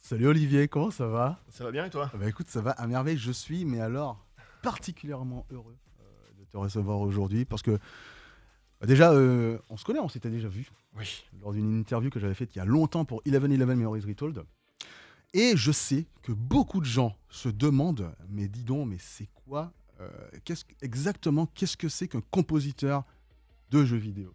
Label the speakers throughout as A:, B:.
A: Salut Olivier, comment ça va?
B: Ça va bien et toi?
A: Bah écoute, ça va à merveille, je suis, mais alors particulièrement heureux de te recevoir aujourd'hui parce que déjà, on se connaît, on s'était déjà vu
B: Oui.
A: lors d'une interview que j'avais faite il y a longtemps pour 11-11 Memories Retold. Et je sais que beaucoup de gens se demandent, mais dis donc, mais c'est quoi, exactement, qu'est-ce que c'est qu'un compositeur de jeux vidéo?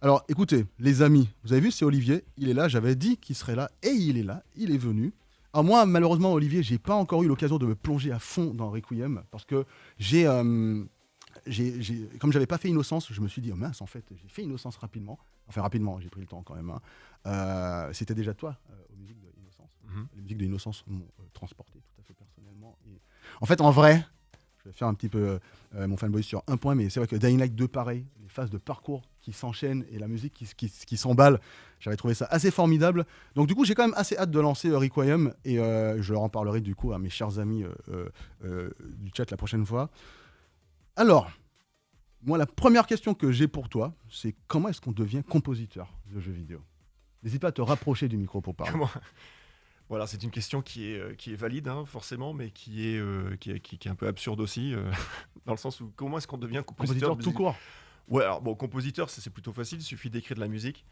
A: Alors écoutez, les amis, vous avez vu, c'est Olivier, il est là, j'avais dit qu'il serait là, et il est là, il est venu. Alors moi, malheureusement, Olivier, j'ai pas encore eu l'occasion de me plonger à fond dans Requiem, parce que comme j'avais pas fait Innocence, je me suis dit, oh mince, en fait, j'ai fait Innocence rapidement. Enfin, rapidement, j'ai pris le temps quand même, hein. C'était déjà toi, aux musiques de Innocence.
B: Mhm.
A: Les musiques de Innocence m'ont transporté tout à fait personnellement. Et en fait, en vrai, je vais faire un petit peu mon fanboy sur un point, mais c'est vrai que Dying Light 2, pareil, les phases de parcours qui s'enchaînent et la musique qui s'emballe, j'avais trouvé ça assez formidable. Donc du coup, j'ai quand même assez hâte de lancer Requiem, et je leur en parlerai du coup à mes chers amis du chat la prochaine fois. Alors, moi, la première question que j'ai pour toi, c'est comment est-ce qu'on devient compositeur de jeux vidéo? N'hésite pas à te rapprocher du micro pour parler.
B: Comment? Voilà, c'est une question qui est valide, hein, forcément, mais qui est un peu absurde aussi, dans le sens où comment est-ce qu'on devient compositeur
A: Compositeur
B: de
A: tout
B: musique?
A: court.
B: Ouais, alors bon, compositeur, c'est plutôt facile, il suffit d'écrire de la musique.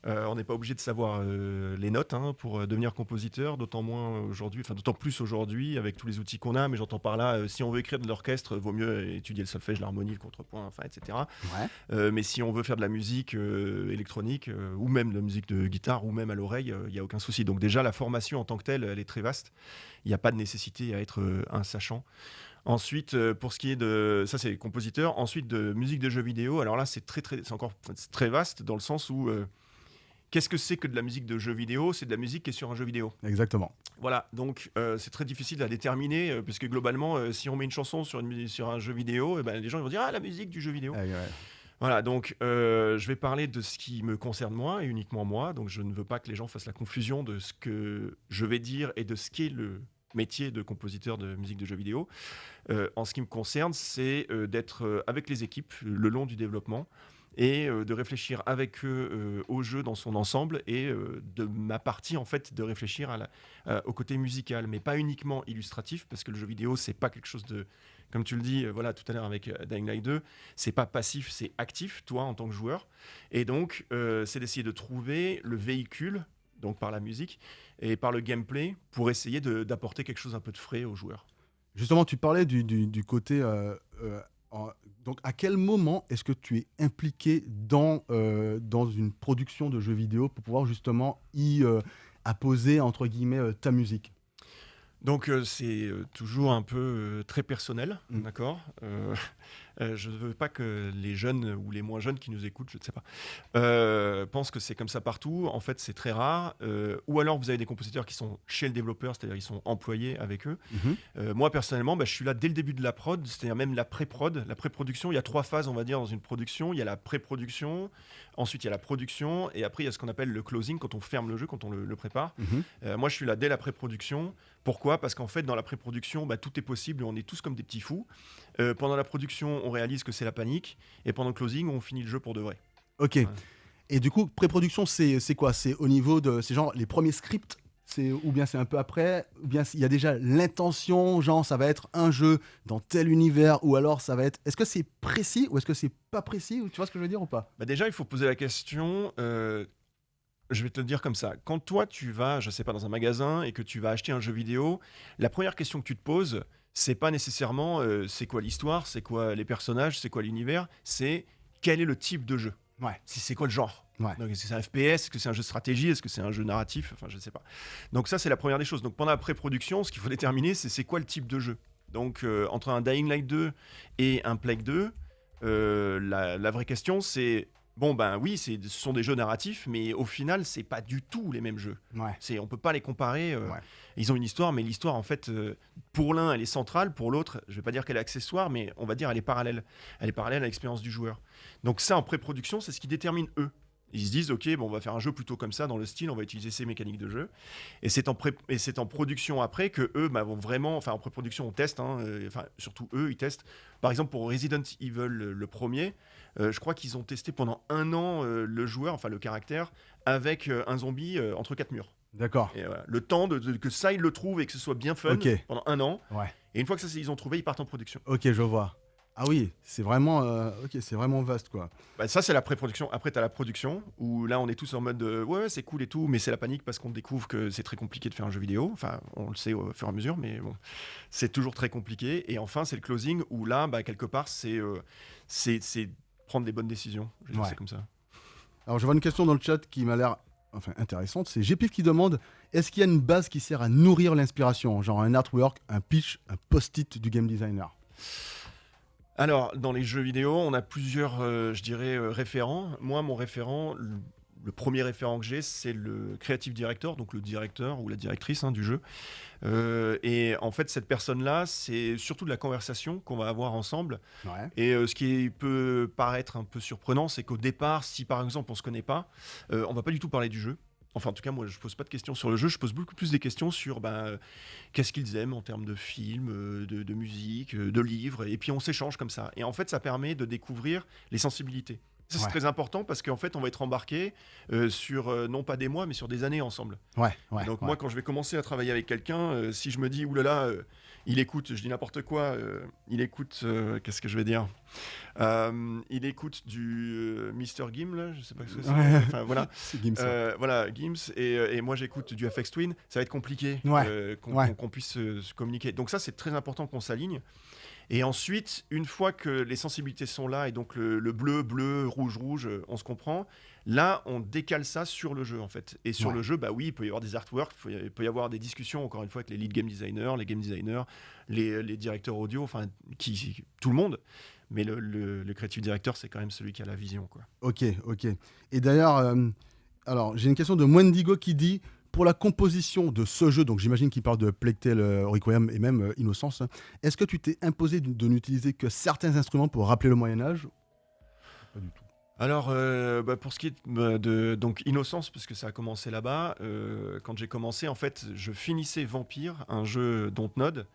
B: On n'est pas obligé de savoir les notes, hein, pour devenir compositeur, d'autant moins aujourd'hui, enfin d'autant plus aujourd'hui avec tous les outils qu'on a. Mais j'entends par là, si on veut écrire de l'orchestre, vaut mieux étudier le solfège, l'harmonie, le contrepoint, enfin, etc.
A: Ouais.
B: Mais si on veut faire de la musique électronique, ou même de la musique de guitare, ou même à l'oreille, il n'y a aucun souci. Donc déjà, la formation en tant que telle, elle est très vaste. Il n'y a pas de nécessité à être un sachant. Ensuite, pour ce qui est de... Ça, c'est compositeur. Ensuite, de musique de jeux vidéo. Alors là, c'est encore c'est très vaste dans le sens où... qu'est-ce que c'est que de la musique de jeux vidéo? C'est de la musique qui est sur un jeu vidéo.
A: Exactement.
B: Voilà, donc c'est très difficile à déterminer, puisque globalement, si on met une chanson sur un jeu vidéo, ben, les gens ils vont dire «Ah, la musique du jeu vidéo».
A: Ouais.
B: Voilà, donc je vais parler de ce qui me concerne moi et uniquement moi. Donc je ne veux pas que les gens fassent la confusion de ce que je vais dire et de ce qu'est le métier de compositeur de musique de jeux vidéo. En ce qui me concerne, c'est d'être avec les équipes le long du développement et de réfléchir avec eux au jeu dans son ensemble et de ma partie en fait de réfléchir au côté musical, mais pas uniquement illustratif, parce que le jeu vidéo c'est pas quelque chose de, comme tu le dis, voilà, tout à l'heure avec Dying Light 2, c'est pas passif, c'est actif, toi en tant que joueur. Et donc, c'est d'essayer de trouver le véhicule, donc par la musique, et par le gameplay, pour essayer d'apporter quelque chose un peu de frais aux joueurs.
A: Justement, tu parlais du côté. En- donc, à quel moment est-ce que tu es impliqué dans une production de jeux vidéo pour pouvoir justement y apposer, entre guillemets, ta musique?
B: Donc c'est toujours un peu très personnel,
A: Mm.
B: d'accord. Je ne veux pas que les jeunes ou les moins jeunes qui nous écoutent, je ne sais pas, pensent que c'est comme ça partout. En fait, c'est très rare. Ou alors vous avez des compositeurs qui sont chez le développeur, c'est-à-dire ils sont employés avec eux.
A: Mhm.
B: Moi, personnellement, bah, je suis là dès le début de la prod, c'est-à-dire même la pré-prod. La pré-production, il y a 3 phases, on va dire, dans une production. Il y a la pré-production, ensuite il y a la production, et après il y a ce qu'on appelle le closing, quand on ferme le jeu, quand on le prépare.
A: Mhm.
B: Moi, je suis là dès la pré-production. Pourquoi? Parce qu'en fait, dans la pré-production, bah, tout est possible, on est tous comme des petits fous. Pendant la production, on réalise que c'est la panique, et pendant le closing, on finit le jeu pour de vrai.
A: Ok.
B: Ouais.
A: Et du coup, pré-production, c'est quoi? C'est au niveau de. C'est genre les premiers scripts? Ou bien c'est un peu après? Ou bien il y a déjà l'intention, genre ça va être un jeu dans tel univers? Ou alors ça va être. Est-ce que c'est précis ou est-ce que c'est pas précis? Tu vois ce que je veux dire ou pas?
B: Bah, déjà, il faut poser la question. Je vais te le dire comme ça. Quand toi, tu vas, je sais pas, dans un magasin et que tu vas acheter un jeu vidéo, la première question que tu te poses, c'est pas nécessairement c'est quoi l'histoire, c'est quoi les personnages, c'est quoi l'univers, c'est quel est le type de jeu.
A: Ouais.
B: C'est quoi le genre.
A: Ouais.
B: Donc, est-ce que c'est un FPS, est-ce que c'est un jeu de stratégie, est-ce que c'est un jeu narratif, enfin je ne sais pas. Donc ça c'est la première des choses. Donc pendant la pré-production, ce qu'il faut déterminer c'est quoi le type de jeu. Donc entre un Dying Light 2 et un Plague 2, la vraie question c'est bon ben oui ce sont des jeux narratifs, mais au final c'est pas du tout les mêmes jeux.
A: Ouais.
B: On peut pas les comparer.
A: Ouais.
B: Ils ont une histoire, mais l'histoire en fait pour l'un elle est centrale, pour l'autre je vais pas dire qu'elle est accessoire, mais on va dire elle est parallèle. Elle est parallèle à l'expérience du joueur. Donc ça en pré-production c'est ce qui détermine eux. Ils se disent, ok, bon, on va faire un jeu plutôt comme ça, dans le style, on va utiliser ces mécaniques de jeu. Et c'est en production après que eux vont vraiment, enfin en pré-production on teste, hein, enfin surtout eux ils testent. Par exemple pour Resident Evil le premier, je crois qu'ils ont testé pendant 1 an le joueur, enfin le caractère, avec un zombie entre 4 murs.
A: D'accord.
B: Et voilà. Le temps que ça, ils le trouvent et que ce soit bien fun pendant 1 an.
A: Ouais.
B: Et une fois que ça, ils ont trouvé, ils partent en production.
A: Ok, je vois. Ah oui, c'est vraiment, c'est vraiment vaste, quoi.
B: Bah, ça, c'est la pré-production. Après, tu as la production, où là, on est tous en mode ouais, c'est cool et tout, mais c'est la panique parce qu'on découvre que c'est très compliqué de faire un jeu vidéo. Enfin, on le sait au fur et à mesure, mais bon, c'est toujours très compliqué. Et enfin, c'est le closing, où là, bah, quelque part, c'est prendre des bonnes décisions. Je vais dire ça comme ça.
A: Alors, je vois une question dans le chat qui m'a l'air intéressante. C'est Gpif qui demande, est-ce qu'il y a une base qui sert à nourrir l'inspiration, genre un artwork, un pitch, un post-it du game designer?
B: Alors, dans les jeux vidéo, on a plusieurs, je dirais, référents. Moi, mon référent, le premier référent que j'ai, c'est le creative director, donc le directeur ou la directrice du jeu. Et en fait, cette personne-là, c'est surtout de la conversation qu'on va avoir ensemble.
A: Ouais.
B: Et ce qui peut paraître un peu surprenant, c'est qu'au départ, si par exemple on se connaît pas, on va pas du tout parler du jeu. Enfin, en tout cas, moi, je pose pas de questions sur le jeu. Je pose beaucoup plus des questions sur qu'est-ce qu'ils aiment en termes de films, de musique, de livres. Et puis, on s'échange comme ça. Et en fait, ça permet de découvrir les sensibilités. Ça, c'est très important parce qu'en fait, on va être embarqué sur non pas des mois, mais sur des années ensemble. Donc, moi, quand je vais commencer à travailler avec quelqu'un, si je me dis, oulala, il écoute, je dis n'importe quoi, il écoute, qu'est-ce que je vais dire il écoute du Mr. Gim, là, je sais pas ce que c'est. Enfin, voilà.
A: C'est Gims.
B: Voilà, Gims, et moi j'écoute du FX Twin, ça va être compliqué qu'on puisse se communiquer. Donc ça, c'est très important qu'on s'aligne. Et ensuite, une fois que les sensibilités sont là, et donc le bleu, rouge, on se comprend, là, on décale ça sur le jeu, en fait. Et sur le jeu, bah oui, il peut y avoir des artworks, il peut y avoir des discussions, encore une fois, avec les lead game designers, les game designers, les directeurs audio, enfin, tout le monde. Mais le creative director, c'est quand même celui qui a la vision, quoi.
A: Ok. Et d'ailleurs, alors, j'ai une question de Mwendigo qui dit, pour la composition de ce jeu, donc j'imagine qu'il parle de Plague Tale Requiem et même Innocence, est-ce que tu t'es imposé de n'utiliser que certains instruments pour rappeler le Moyen-Âge? Pas du tout.
B: Alors, pour ce qui est de donc Innocence, parce que ça a commencé là-bas, quand j'ai commencé, en fait, je finissais Vampire, un jeu Dontnod.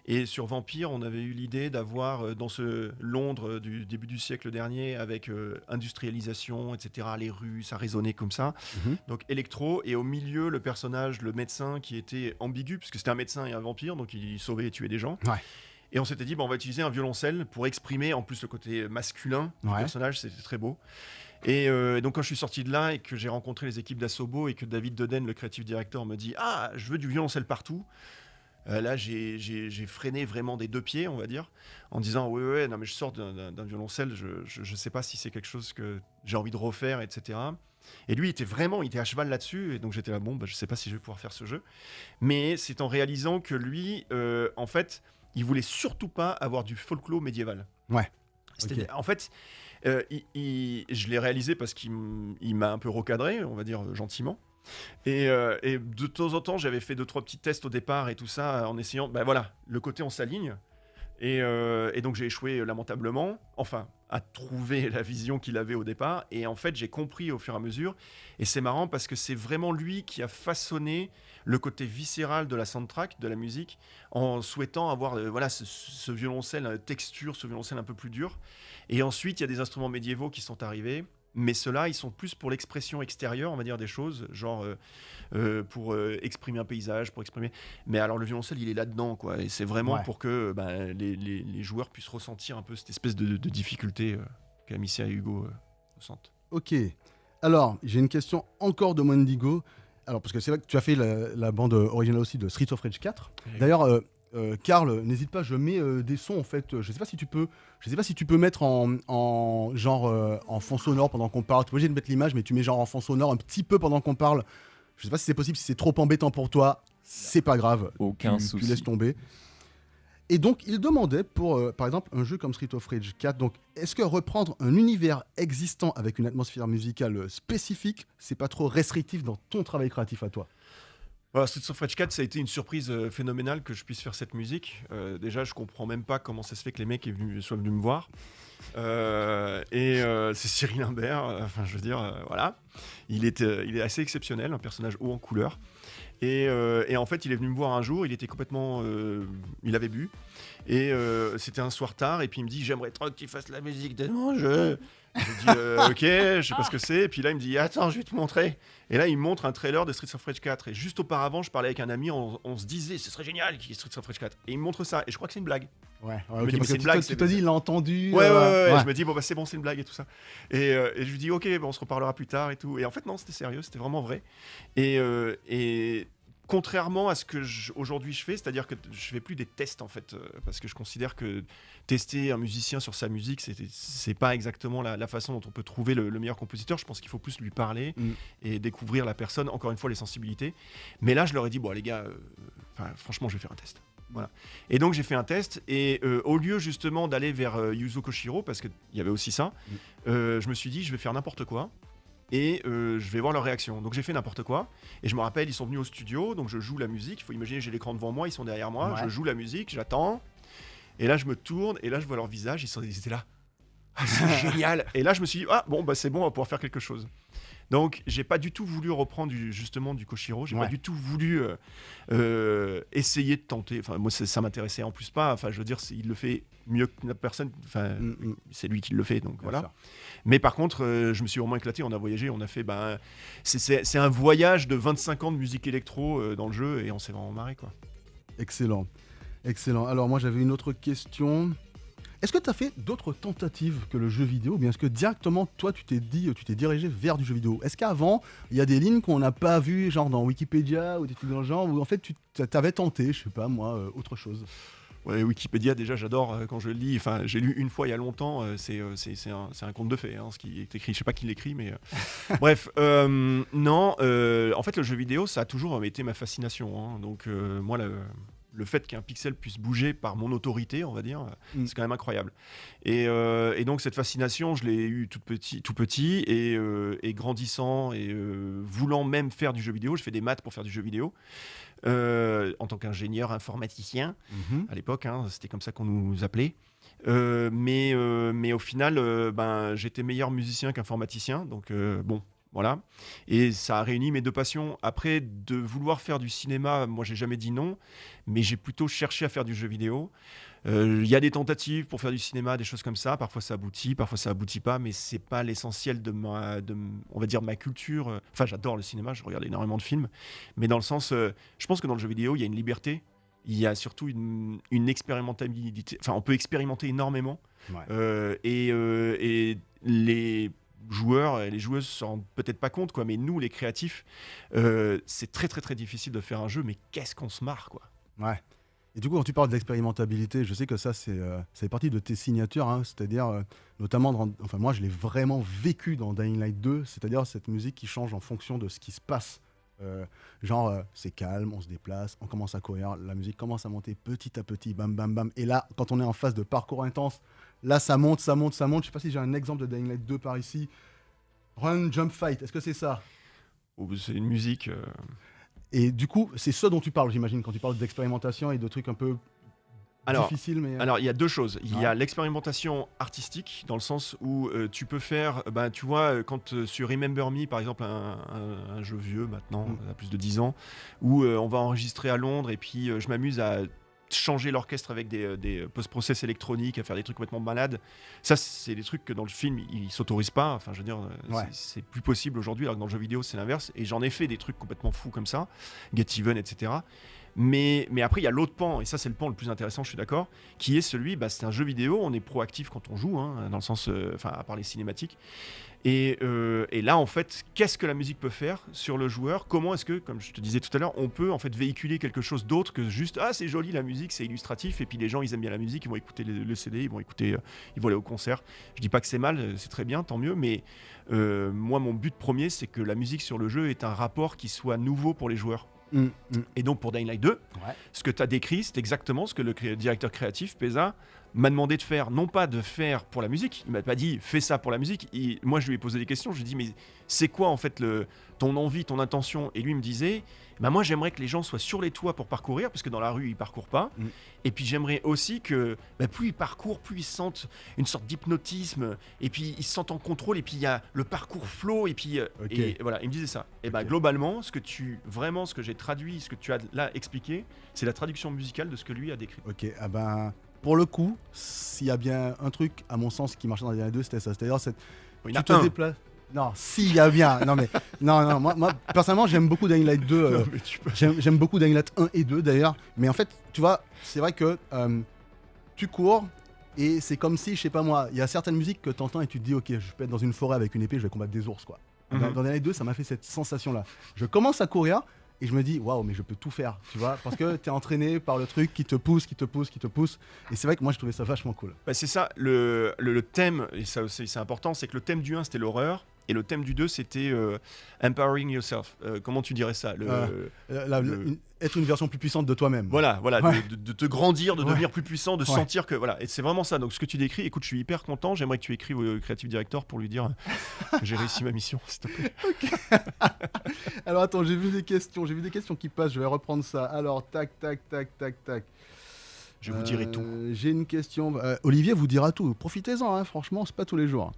B: Et sur Vampire, on avait eu l'idée d'avoir, dans ce Londres du début du siècle dernier, avec industrialisation, etc., les rues, ça résonnait comme ça. Donc électro, et au milieu, le personnage, le médecin, qui était ambigu, parce que c'était un médecin et un vampire, donc il sauvait et tuait des gens. Et on s'était dit, on va utiliser un violoncelle pour exprimer en plus le côté masculin du personnage, c'était très beau. Et donc quand je suis sorti de là et que j'ai rencontré les équipes d'Asobo et que David Deden, le creative director, me dit « Ah, je veux du violoncelle partout », là, j'ai freiné vraiment des 2 pieds, on va dire, en disant ouais, non mais je sors d'un violoncelle, je sais pas si c'est quelque chose que j'ai envie de refaire, etc. Et lui, il était à cheval là-dessus, et donc j'étais là, je sais pas si je vais pouvoir faire ce jeu. Mais c'est en réalisant que lui, en fait, il voulait surtout pas avoir du folklore médiéval. En fait, je l'ai réalisé parce qu'il m'a un peu recadré, on va dire gentiment. Et de temps en temps, j'avais fait 2-3 petits tests au départ et tout ça, en essayant, le côté on s'aligne. Et donc j'ai échoué lamentablement, enfin, à trouver la vision qu'il avait au départ. Et en fait, j'ai compris au fur et à mesure. Et c'est marrant parce que c'est vraiment lui qui a façonné le côté viscéral de la soundtrack, de la musique, en souhaitant avoir ce violoncelle texture, ce violoncelle un peu plus dur. Et ensuite, il y a des instruments médiévaux qui sont arrivés. Mais ceux-là, ils sont plus pour l'expression extérieure, on va dire, des choses, genre pour exprimer un paysage, pour exprimer... Mais alors le violoncelle, il est là-dedans, quoi. Et c'est vraiment pour que les joueurs puissent ressentir un peu cette espèce de difficulté qu'Amicia et Hugo ressentent.
A: Ok. Alors, j'ai une question encore de Mwendigo. Alors, parce que c'est vrai que tu as fait la bande originale aussi de Streets of Rage 4. D'ailleurs... Karl, n'hésite pas, je mets des sons en fait. Je sais pas si tu peux mettre en fond sonore pendant qu'on parle. Tu es obligé de mettre l'image, mais tu mets genre en fond sonore un petit peu pendant qu'on parle. Je sais pas si c'est possible, si c'est trop embêtant pour toi, c'est pas grave.
C: Aucun souci.
A: Tu laisses tomber. Et donc, il demandait pour, par exemple, un jeu comme Streets of Rage 4, donc, est-ce que reprendre un univers existant avec une atmosphère musicale spécifique, c'est pas trop restrictif dans ton travail créatif à toi?
B: Streets of Rage 4, ça a été une surprise phénoménale que je puisse faire cette musique. Déjà, je comprends même pas comment ça se fait que les mecs soient venus me voir. C'est Cyril Imbert, je veux dire, voilà. Il est assez exceptionnel, un personnage haut en couleur. Et en fait, il est venu me voir un jour, il était complètement... il avait bu. Et c'était un soir tard, et puis il me dit « J'aimerais trop que tu fasses la musique de mon jeu !» Je dis ok, je sais pas ce que c'est. Et puis là, il me dit attends, je vais te montrer. Et là, il me montre un trailer de Streets of Rage 4. Et juste auparavant, je parlais avec un ami, on se disait ce serait génial qu'il y ait Streets of Rage 4. Et il me montre ça. Et je crois que c'est une blague.
A: Ouais,
B: Je me
A: ok,
B: dis, mais
A: parce
B: c'est
A: que
B: une blague,
A: tu te dis, il l'a entendu.
B: Ouais.
A: ouais.
B: Je me dis bon bah c'est bon, c'est une blague et tout ça. Et je lui dis ok, on se reparlera plus tard et tout. Et en fait non, c'était sérieux, c'était vraiment vrai. Et contrairement à ce que aujourd'hui je fais, c'est-à-dire que je fais plus des tests en fait, parce que je considère que tester un musicien sur sa musique, c'est pas exactement la façon dont on peut trouver le meilleur compositeur. Je pense qu'il faut plus lui parler et découvrir la personne, encore une fois les sensibilités. Mais là je leur ai dit bon les gars, franchement je vais faire un test. Voilà. Et donc j'ai fait un test et au lieu justement d'aller vers Yuzo Koshiro, parce qu'il y avait aussi ça, je me suis dit je vais faire n'importe quoi et je vais voir leur réaction. Donc j'ai fait n'importe quoi et je me rappelle, ils sont venus au studio, donc je joue la musique, il faut imaginer j'ai l'écran devant moi, ils sont derrière moi, je joue la musique, j'attends et là je me tourne et là je vois leur visage, ils étaient là. Ah, c'est génial. Et là je me suis dit c'est bon, on va pouvoir faire quelque chose. Donc j'ai pas du tout voulu reprendre justement du Koshiro, j'ai pas du tout voulu essayer de tenter, enfin moi ça m'intéressait en plus pas, enfin je veux dire il le fait mieux que la personne, enfin c'est lui qui le fait, donc voilà. Mais par contre je me suis vraiment éclaté, on a voyagé, on a fait c'est un voyage de 25 ans de musique électro dans le jeu et on s'est vraiment marré quoi.
A: Excellent. Alors moi j'avais une autre question. Est-ce que tu as fait d'autres tentatives que le jeu vidéo, ou bien est-ce que directement, toi, tu t'es dirigé vers du jeu vidéo? Est-ce qu'avant, il y a des lignes qu'on n'a pas vues, genre dans Wikipédia ou des trucs dans le genre, où en fait, tu t'avais tenté, je sais pas moi, autre chose?
B: Ouais, Wikipédia, déjà, j'adore quand je le lis. Enfin, j'ai lu une fois il y a longtemps. C'est un conte de fées, ce qui est écrit. Je sais pas qui l'écrit, mais bref. Non, en fait, le jeu vidéo, ça a toujours été ma fascination. Donc, moi, le fait qu'un pixel puisse bouger par mon autorité, on va dire, c'est quand même incroyable. Et donc cette fascination, je l'ai eue tout petit et grandissant et voulant même faire du jeu vidéo. Je fais des maths pour faire du jeu vidéo. En tant qu'ingénieur informaticien, à l'époque, c'était comme ça qu'on nous appelait. Mais au final, j'étais meilleur musicien qu'informaticien. Donc bon. Voilà, et ça a réuni mes deux passions. Après, de vouloir faire du cinéma, moi j'ai jamais dit non, mais j'ai plutôt cherché à faire du jeu vidéo. Il y a des tentatives pour faire du cinéma, des choses comme ça. Parfois ça aboutit, parfois ça aboutit pas, mais c'est pas l'essentiel on va dire, ma culture. Enfin, j'adore le cinéma, je regarde énormément de films, mais dans le sens, je pense que dans le jeu vidéo, il y a une liberté. Il y a surtout une expérimentabilité. Enfin, on peut expérimenter énormément. Ouais. Et les joueurs et les joueuses s'en rendent peut-être pas compte, mais nous les créatifs, c'est très très très difficile de faire un jeu, mais qu'est-ce qu'on se marre quoi.
A: Ouais. Et du coup, quand tu parles d'expérimentabilité, je sais que ça c'est partie de tes signatures, c'est-à-dire notamment enfin moi je l'ai vraiment vécu dans Dying Light 2, c'est-à-dire cette musique qui change en fonction de ce qui se passe. C'est calme, on se déplace, on commence à courir, la musique commence à monter petit à petit, bam bam bam, et là quand on est en phase de parcours intense, là ça monte. Je sais pas si j'ai un exemple de Dying Light 2 par ici. Run, jump, fight, est-ce que c'est ça?
B: C'est une musique.
A: Et du coup, c'est ce dont tu parles, j'imagine, quand tu parles d'expérimentation et de trucs un peu difficiles.
B: Alors, il y a deux choses. Il y a l'expérimentation artistique, dans le sens où tu peux faire, tu vois, quand sur Remember Me, par exemple, un jeu vieux maintenant, à plus de 10 ans, où on va enregistrer à Londres et puis je m'amuse à changer l'orchestre avec des post-process électroniques, à faire des trucs complètement malades. Ça, c'est des trucs que dans le film, ils s'autorisent pas. Enfin, je veux dire, c'est plus possible aujourd'hui, alors que dans le jeu vidéo, c'est l'inverse. Et j'en ai fait des trucs complètement fous comme ça, Get Even, etc. Mais après, il y a l'autre pan, et ça, c'est le pan le plus intéressant, je suis d'accord, qui est celui, c'est un jeu vidéo, on est proactif quand on joue, dans le sens, à part les cinématiques. Et là, en fait, qu'est-ce que la musique peut faire sur le joueur? Comment est-ce que, comme je te disais tout à l'heure, on peut en fait véhiculer quelque chose d'autre que juste c'est joli la musique, c'est illustratif, et puis les gens ils aiment bien la musique, ils vont écouter le CD, ils vont aller au concert. Je dis pas que c'est mal, c'est très bien, tant mieux, mais moi mon but premier c'est que la musique sur le jeu est un rapport qui soit nouveau pour les joueurs. Et donc pour Dying Light 2, ce que tu as décrit, c'est exactement ce que le directeur créatif, Pesa, m'a demandé de faire. Non pas de faire pour la musique, il m'a pas dit fais ça pour la musique. Moi je lui ai posé des questions, je lui ai dit mais c'est quoi en fait ton envie, ton intention? Et lui il me disait moi j'aimerais que les gens soient sur les toits pour parcourir, parce que dans la rue ils parcourent pas. Et puis j'aimerais aussi que plus ils parcourent, plus ils sentent une sorte d'hypnotisme, et puis ils se sentent en contrôle, et puis il y a le parcours flow, et puis et voilà, il me disait ça. Et globalement, ce que j'ai traduit, ce que tu as là expliqué, c'est la traduction musicale de ce que lui a décrit.
A: Ok, pour le coup, s'il y a bien un truc, à mon sens, qui marchait dans les années 2, c'était ça. C'est-à-dire
B: Il y en a
A: tu te
B: un.
A: déplaces. Non, si, il y a bien. Non, mais non, moi personnellement, j'aime beaucoup Dying Light 2.
B: Non, mais tu peux-
A: J'aime beaucoup Dying Light 1 et 2 d'ailleurs. Mais en fait, tu vois, c'est vrai que tu cours et c'est comme si, je sais pas moi, il y a certaines musiques que tu entends et tu te dis, ok, je peux être dans une forêt avec une épée, je vais combattre des ours, quoi. Dans Dying Light 2, ça m'a fait cette sensation-là. Je commence à courir et je me dis, waouh, mais je peux tout faire, tu vois, parce que tu es entraîné par le truc qui te pousse. Et c'est vrai que moi, je trouvais ça vachement cool.
B: Bah, c'est ça, le thème, et ça aussi c'est important, c'est que le thème du 1 c'était l'horreur, et le thème du 2 c'était empowering yourself. Comment tu dirais ça
A: Être une version plus puissante de toi-même.
B: Voilà,
A: Ouais.
B: de te grandir, de
A: Ouais.
B: devenir plus puissant, de
A: Ouais.
B: sentir que. Voilà, et c'est vraiment ça. Donc ce que tu décris, écoute, je suis hyper content. J'aimerais que tu écrives au creative director pour lui dire que j'ai réussi ma mission, s'il te plaît.
A: Alors attends, j'ai vu des questions qui passent, je vais reprendre ça. Alors, tac.
B: Je vous dirai tout.
A: J'ai une question. Olivier vous dira tout. Profitez-en, hein, franchement, c'est pas tous les jours.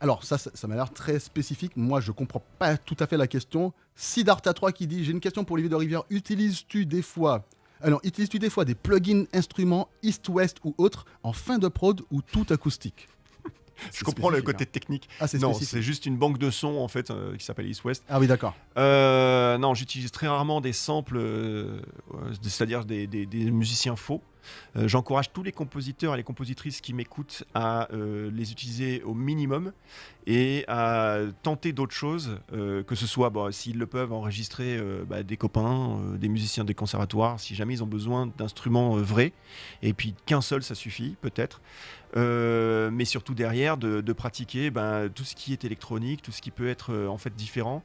A: Alors, ça m'a l'air très spécifique. Moi, je comprends pas tout à fait la question. Siddhartha 3 qui dit: j'ai une question pour Olivier de Rivière. Utilises-tu des fois des plugins instruments East-West ou autres en fin de prod ou tout acoustique?
B: Je
A: C'est
B: comprends le
A: spécifique,
B: côté
A: hein.
B: technique.
A: Ah, c'est
B: Non,
A: spécifique.
B: c'est juste une banque de sons en fait qui s'appelle East West.
A: Ah oui, d'accord.
B: Non, j'utilise très rarement des samples, c'est-à-dire des musiciens faux. J'encourage tous les compositeurs et les compositrices qui m'écoutent à les utiliser au minimum et à tenter d'autres choses, que ce soit, s'ils le peuvent, enregistrer des copains, des musiciens des conservatoires, si jamais ils ont besoin d'instruments vrais, et puis qu'un seul ça suffit peut-être. Mais surtout derrière de pratiquer tout ce qui est électronique, tout ce qui peut être en fait différent.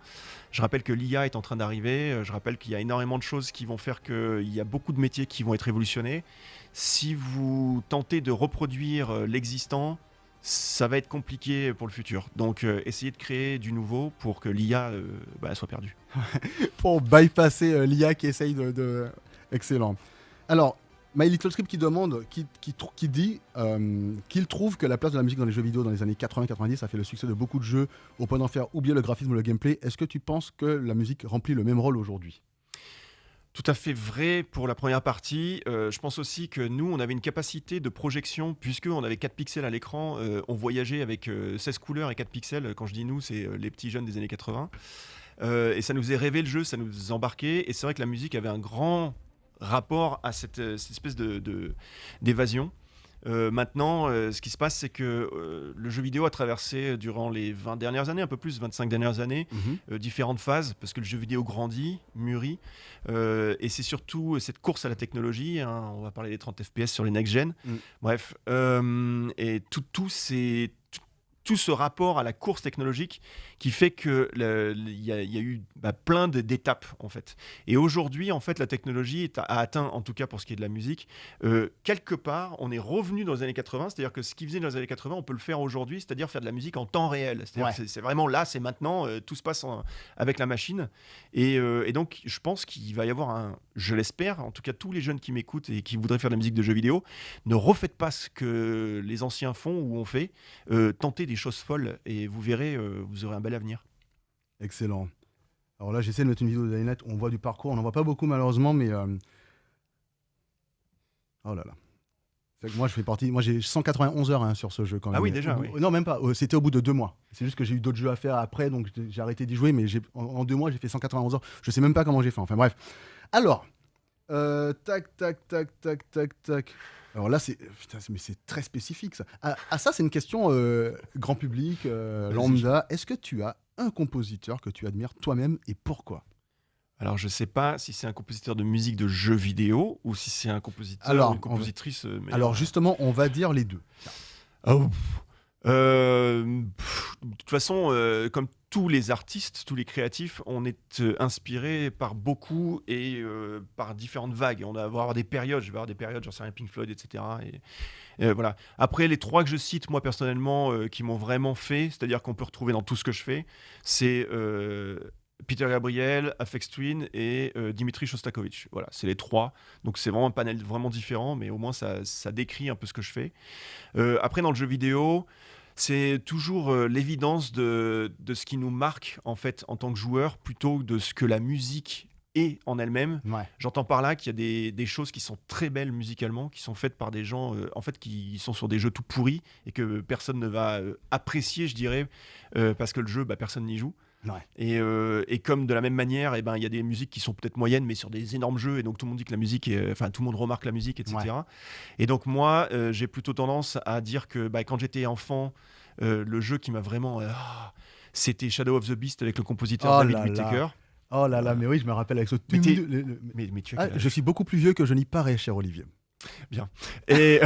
B: Je rappelle que l'IA est en train d'arriver, je rappelle qu'il y a énormément de choses qui vont faire qu'il y a beaucoup de métiers qui vont être révolutionnés. Si vous tentez de reproduire l'existant, ça va être compliqué pour le futur. Donc essayez de créer du nouveau pour que l'IA soit perdue.
A: Pour bypasser l'IA qui essaye de... Excellent. Alors, My Little Script qui demande, qui dit qu'il trouve que la place de la musique dans les jeux vidéo dans les années 80-90 a fait le succès de beaucoup de jeux au point d'en faire oublier le graphisme ou le gameplay. Est-ce que tu penses que la musique remplit le même rôle aujourd'hui?
B: Tout à fait vrai pour la première partie. Je pense aussi que nous, on avait une capacité de projection, puisqu'on avait 4 pixels à l'écran. On voyageait avec 16 couleurs et 4 pixels. Quand je dis nous, c'est les petits jeunes des années 80. Et ça nous faisait rêver le jeu, ça nous embarquait. Et c'est vrai que la musique avait un grand rapport à cette espèce d'évasion. Maintenant, ce qui se passe, c'est que le jeu vidéo a traversé durant les 20 dernières années, un peu plus, 25 dernières années, différentes phases, parce que le jeu vidéo grandit, mûrit, et c'est surtout cette course à la technologie, hein, on va parler des 30 FPS sur les next-gen, bref, et tout ce rapport à la course technologique qui fait qu'il y a eu plein d'étapes en fait. Et aujourd'hui, en fait, la technologie a atteint, en tout cas pour ce qui est de la musique, quelque part, on est revenu dans les années 80, c'est-à-dire que ce qu'ils faisaient dans les années 80, on peut le faire aujourd'hui, c'est-à-dire faire de la musique en temps réel. C'est-à-dire que c'est vraiment là, c'est maintenant, tout se passe avec la machine. Et donc, je pense qu'il va y avoir je l'espère, en tout cas tous les jeunes qui m'écoutent et qui voudraient faire de la musique de jeux vidéo, ne refaites pas ce que les anciens font ou ont fait, tentez des choses folles et vous verrez, vous aurez un bel avenir.
A: Excellent. Alors là, j'essaie de mettre une vidéo de Dying Light. On voit du parcours, on n'en voit pas beaucoup malheureusement, mais... Oh là là. C'est que moi, je fais partie... Moi, j'ai 191 heures sur ce jeu quand même.
B: Ah oui, déjà, oui.
A: Non, même pas. C'était au bout de 2 mois. C'est juste que j'ai eu d'autres jeux à faire après, donc j'ai arrêté d'y jouer, mais en 2 mois, j'ai fait 191 heures. Je sais même pas comment j'ai fait. Enfin bref. Alors, tac. Alors là, mais c'est très spécifique ça. Ça, c'est une question grand public, lambda. Est-ce que tu as un compositeur que tu admires toi-même et pourquoi?
B: Alors, je sais pas si c'est un compositeur de musique de jeux vidéo ou si c'est un compositeur ou une compositrice.
A: Alors, justement, on va dire les deux.
B: De toute façon, comme tous les artistes, tous les créatifs, on est inspiré par beaucoup et par différentes vagues. On va avoir des périodes, je vais avoir des périodes, j'en sais rien, Pink Floyd, etc. Et voilà. Après, les 3 que je cite, moi personnellement, qui m'ont vraiment fait, c'est-à-dire qu'on peut retrouver dans tout ce que je fais, c'est Peter Gabriel, Aphex Twin et Dimitri Shostakovich. Voilà, c'est les 3. Donc c'est vraiment un panel vraiment différent, mais au moins ça décrit un peu ce que je fais. Après, dans le jeu vidéo, c'est toujours l'évidence de ce qui nous marque en fait en tant que joueur, plutôt que de ce que la musique et en elle-même.
A: Ouais.
B: J'entends par là qu'il y a des choses qui sont très belles musicalement, qui sont faites par des gens en fait qui sont sur des jeux tout pourris et que personne ne va apprécier, je dirais, parce que le jeu, personne n'y joue.
A: Ouais.
B: Et comme de la même manière, il y a des musiques qui sont peut-être moyennes, mais sur des énormes jeux, et donc tout le monde dit que la musique tout le monde remarque la musique, etc.
A: Ouais.
B: Et donc moi, j'ai plutôt tendance à dire que quand j'étais enfant, le jeu qui m'a vraiment... c'était Shadow of the Beast avec le compositeur David Whittaker.
A: Oh là là, mais oui, je me rappelle avec ce...
B: Mais tu as quel âge ?
A: Je suis beaucoup plus vieux que je n'y parais, cher Olivier.
B: Bien. Et,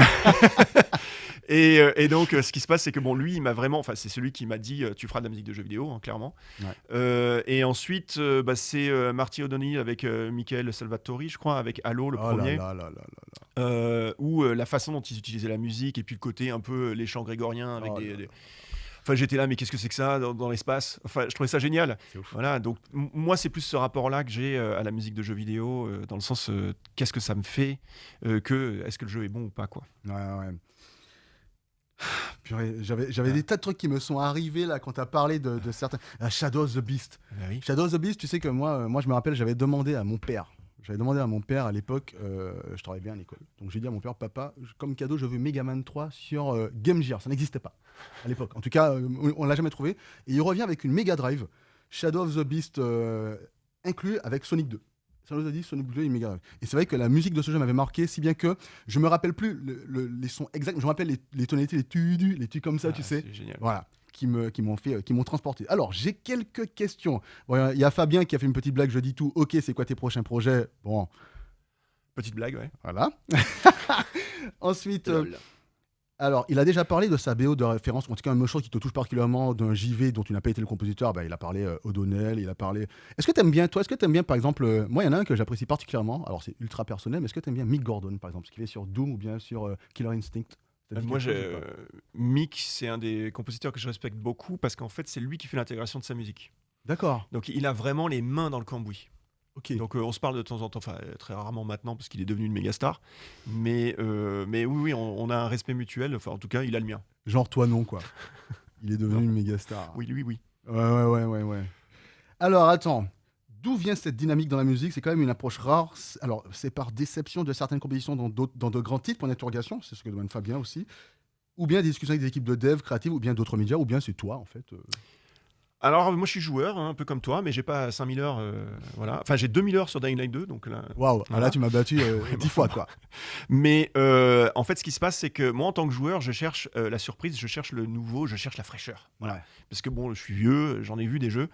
B: et donc, ce qui se passe, c'est que lui, il m'a vraiment... Enfin, c'est celui qui m'a dit tu feras de la musique de jeux vidéo, hein, clairement.
A: Ouais.
B: Et ensuite, c'est Marty O'Donnell avec Michael Salvatori, je crois, avec Halo, le premier. Où la façon dont ils utilisaient la musique et puis le côté un peu les chants grégoriens avec des... Enfin, j'étais là, mais qu'est-ce que c'est que ça dans l'espace ? Enfin, je trouvais ça génial.
A: C'est ouf.
B: Voilà, donc moi, c'est plus ce rapport-là que j'ai à la musique de jeux vidéo, dans le sens, qu'est-ce que ça me fait que est-ce que le jeu est bon ou pas, quoi.
A: Ouais. Purée, j'avais des tas de trucs qui me sont arrivés là quand tu as parlé de certains... Shadow of the Beast.
B: Oui.
A: Shadow of the Beast, tu sais que moi je me rappelle, j'avais demandé à mon père à l'époque, je travaillais bien à l'école. Donc j'ai dit à mon père, papa, comme cadeau, je veux Mega Man 3 sur Game Gear. Ça n'existait pas à l'époque. En tout cas, on l'a jamais trouvé. Et il revient avec une Mega Drive, Shadow of the Beast inclus avec Sonic 2. Shadow of the Beast, Sonic 2 et Mega Drive. Et c'est vrai que la musique de ce jeu m'avait marqué, si bien que je me rappelle plus les sons exacts. Je me rappelle les tonalités, les tu comme ça, tu sais.
B: C'est génial.
A: Voilà. Qui m'ont transporté. Alors, j'ai quelques questions. Bon, il y a Fabien qui a fait une petite blague, je dis tout. Ok, c'est quoi tes prochains projets ? Bon.
B: Petite blague, ouais.
A: Voilà. Ensuite, alors, il a déjà parlé de sa BO de référence, en tout cas, une chose qui te touche particulièrement d'un JV dont tu n'as pas été le compositeur. Il a parlé O'Donnell, il a parlé... Est-ce que tu aimes bien, par exemple, moi, il y en a un que j'apprécie particulièrement, alors c'est ultra personnel, mais est-ce que tu aimes bien Mick Gordon, par exemple, ce qu'il fait sur Doom ou bien sur Killer Instinct ?
B: Moi, Mick, c'est un des compositeurs que je respecte beaucoup parce qu'en fait, c'est lui qui fait l'intégration de sa musique.
A: D'accord.
B: Donc, il a vraiment les mains dans le cambouis.
A: Ok.
B: Donc, on se parle de temps en temps, enfin, très rarement maintenant parce qu'il est devenu une méga star. Mais oui, on a un respect mutuel. Enfin, en tout cas, il a le mien.
A: Genre, toi, non, quoi. Il est devenu une méga star.
B: Oui.
A: Ouais. Alors, attends. D'où vient cette dynamique dans la musique ? C'est quand même une approche rare. Alors, c'est par déception de certaines compositions dans de grands titres, point d'interrogation, c'est ce que demande Fabien aussi. Ou bien des discussions avec des équipes de dev créatives, ou bien d'autres médias, ou bien c'est toi, en fait.
B: Alors, moi, je suis joueur, un peu comme toi, mais j'ai pas 5000 heures. Voilà. Enfin, j'ai 2000 heures sur Dying Light 2. Donc là,
A: waouh,
B: voilà.
A: Là, tu m'as battu 10 fois, quoi.
B: Mais en fait, ce qui se passe, c'est que moi, en tant que joueur, je cherche la surprise, je cherche le nouveau, je cherche la fraîcheur. Voilà.
A: Ouais.
B: Parce que bon, je suis vieux, j'en ai vu des jeux.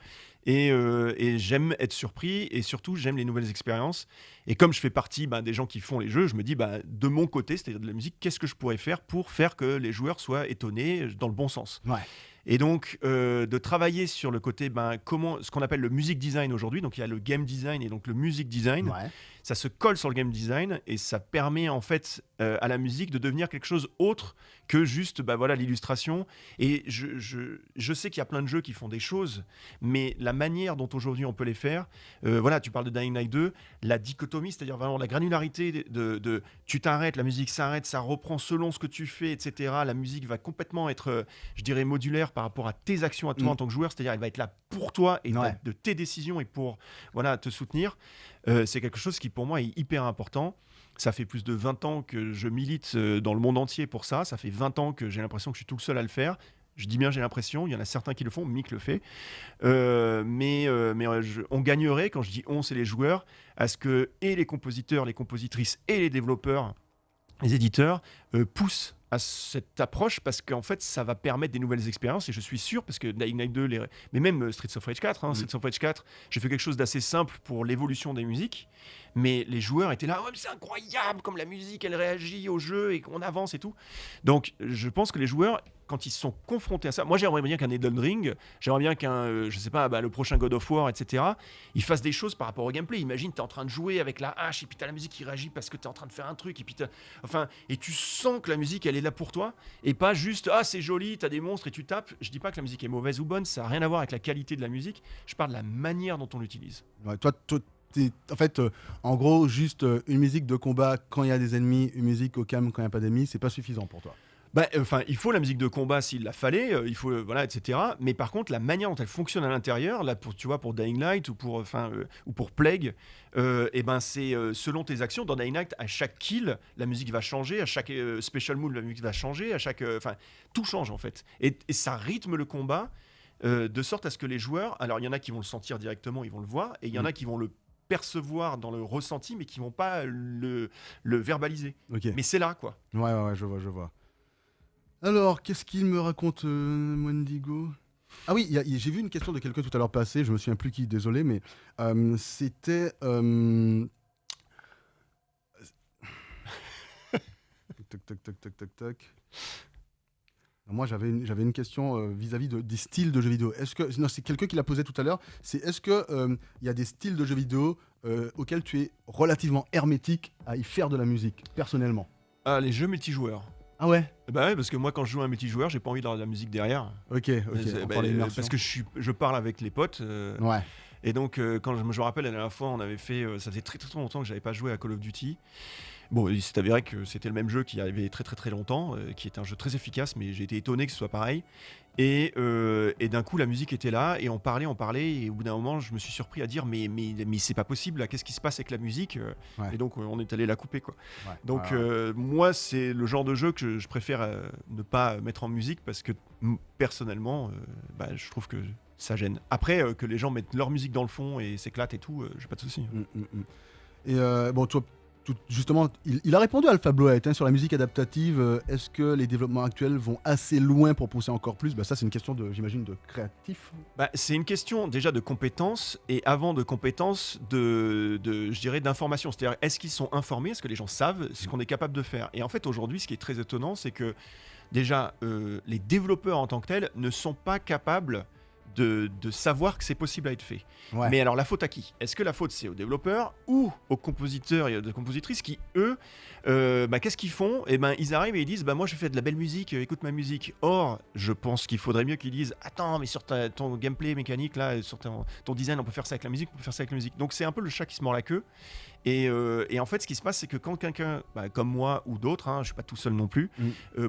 B: Et j'aime être surpris et surtout j'aime les nouvelles expériences. Et comme je fais partie des gens qui font les jeux, je me dis de mon côté, c'est-à-dire de la musique, qu'est-ce que je pourrais faire pour faire que les joueurs soient étonnés dans le bon sens.
A: Ouais.
B: Et donc de travailler sur le côté ce qu'on appelle le music design aujourd'hui. Donc il y a le game design et donc le music design.
A: Ouais.
B: Ça se colle sur le game design et ça permet en fait à la musique de devenir quelque chose autre que juste l'illustration. Et je sais qu'il y a plein de jeux qui font des choses, mais la manière dont aujourd'hui on peut les faire, tu parles de Dying Light 2, la dichotomie, c'est-à-dire vraiment la granularité de tu t'arrêtes, la musique s'arrête, ça reprend selon ce que tu fais, etc. La musique va complètement être, je dirais, modulaire par rapport à tes actions à toi en tant que joueur, c'est-à-dire elle va être là pour toi et de tes décisions et pour te soutenir. C'est quelque chose qui pour moi est hyper important. Ça fait plus de 20 ans que je milite dans le monde entier pour ça. Ça fait 20 ans que j'ai l'impression que je suis tout le seul à le faire. Je dis bien j'ai l'impression, il y en a certains qui le font, Mick le fait. On gagnerait, quand je dis on, c'est les joueurs, à ce que et les compositeurs, les compositrices et les développeurs, les éditeurs poussent à cette approche parce qu'en fait ça va permettre des nouvelles expériences et je suis sûr parce que Dying Light 2 mais même Streets of Rage 4 Streets of Rage 4 j'ai fait quelque chose d'assez simple pour l'évolution des musiques mais les joueurs étaient là mais c'est incroyable comme la musique elle réagit au jeu et qu'on avance et tout donc je pense que les joueurs quand ils sont confrontés à ça, moi j'aimerais bien qu'un Elden Ring, j'aimerais bien qu'un le prochain God of War, etc. ils fassent des choses par rapport au gameplay. Imagine t'es en train de jouer avec la hache et puis t'as la musique qui réagit parce que t'es en train de faire un truc et puis et tu sens que la musique elle est là pour toi et pas juste c'est joli, t'as des monstres et tu tapes. Je dis pas que la musique est mauvaise ou bonne, ça n'a rien à voir avec la qualité de la musique, je parle de la manière dont on l'utilise.
A: Ouais, toi en fait, en gros, juste une musique de combat quand il y a des ennemis, une musique au calme quand il n'y a pas d'ennemis, c'est pas suffisant pour toi.
B: Il faut la musique de combat s'il la fallait, il faut, voilà, etc. Mais par contre, la manière dont elle fonctionne à l'intérieur, là, tu vois, pour Dying Light ou pour Plague, c'est selon tes actions. Dans Dying Light, à chaque kill, la musique va changer, à chaque special move, la musique va changer, tout change en fait. Et ça rythme le combat de sorte à ce que les joueurs, alors il y en a qui vont le sentir directement, ils vont le voir, et il y en a qui vont le percevoir dans le ressenti, mais qui vont pas le verbaliser.
A: Ok.
B: Mais c'est là, quoi.
A: Ouais, je vois. Alors, qu'est-ce qu'il me raconte, Wendigo? Ah oui, j'ai vu une question de quelqu'un tout à l'heure passé, je me souviens plus qui, désolé, mais c'était... Tac. Moi, j'avais une question vis-à-vis des styles de jeux vidéo. Non, c'est quelqu'un qui l'a posé tout à l'heure. Est-ce que il y a des styles de jeux vidéo auxquels tu es relativement hermétique à y faire de la musique, personnellement?
B: Ah, les jeux multijoueurs.
A: Ah ouais?
B: Bah ouais, parce que moi quand je joue à un multijoueur, j'ai pas envie d'avoir de la musique derrière.
A: Ok.
B: Parce que je parle avec les potes.
A: Ouais.
B: Et donc quand je me rappelle la dernière fois, on avait fait, ça faisait très très longtemps que j'avais pas joué à Call of Duty. Bon, il s'est avéré que c'était le même jeu qui arrivait très très très longtemps, qui était un jeu très efficace, mais j'ai été étonné que ce soit pareil. Et d'un coup, la musique était là, et on parlait, et au bout d'un moment, je me suis surpris à dire mais c'est pas possible, là, qu'est-ce qui se passe avec la musique?
A: Ouais.
B: Et donc, on est allé la couper, quoi.
A: Ouais.
B: Donc, moi, c'est le genre de jeu que je préfère ne pas mettre en musique, parce que personnellement, je trouve que ça gêne. Après, que les gens mettent leur musique dans le fond et s'éclatent et tout, j'ai pas de souci.
A: Et bon, toi, justement, il a répondu à Alpha Blowhead sur la musique adaptative. Est-ce que les développements actuels vont assez loin pour pousser encore plus? Ça, c'est une question, j'imagine, de créatif.
B: C'est une question déjà de compétences, et avant de compétences, je dirais d'information. C'est-à-dire, est-ce qu'ils sont informés? Est-ce que les gens savent ce qu'on est capable de faire? Et en fait, aujourd'hui, ce qui est très étonnant, c'est que déjà, les développeurs en tant que tels ne sont pas capables de savoir que c'est possible à être fait.
A: Ouais.
B: Mais alors, la faute à qui? Est-ce que la faute, c'est aux développeurs ou aux compositeurs et aux compositrices qui, eux, qu'est-ce qu'ils font? Ils arrivent et ils disent moi je fais de la belle musique, écoute ma musique. Or, je pense qu'il faudrait mieux qu'ils disent attends, mais sur ton gameplay mécanique, là, sur ton design, on peut faire ça avec la musique, Donc, c'est un peu le chat qui se mord la queue. Et en fait, ce qui se passe, c'est que quand quelqu'un, comme moi ou d'autres, je ne suis pas tout seul non plus,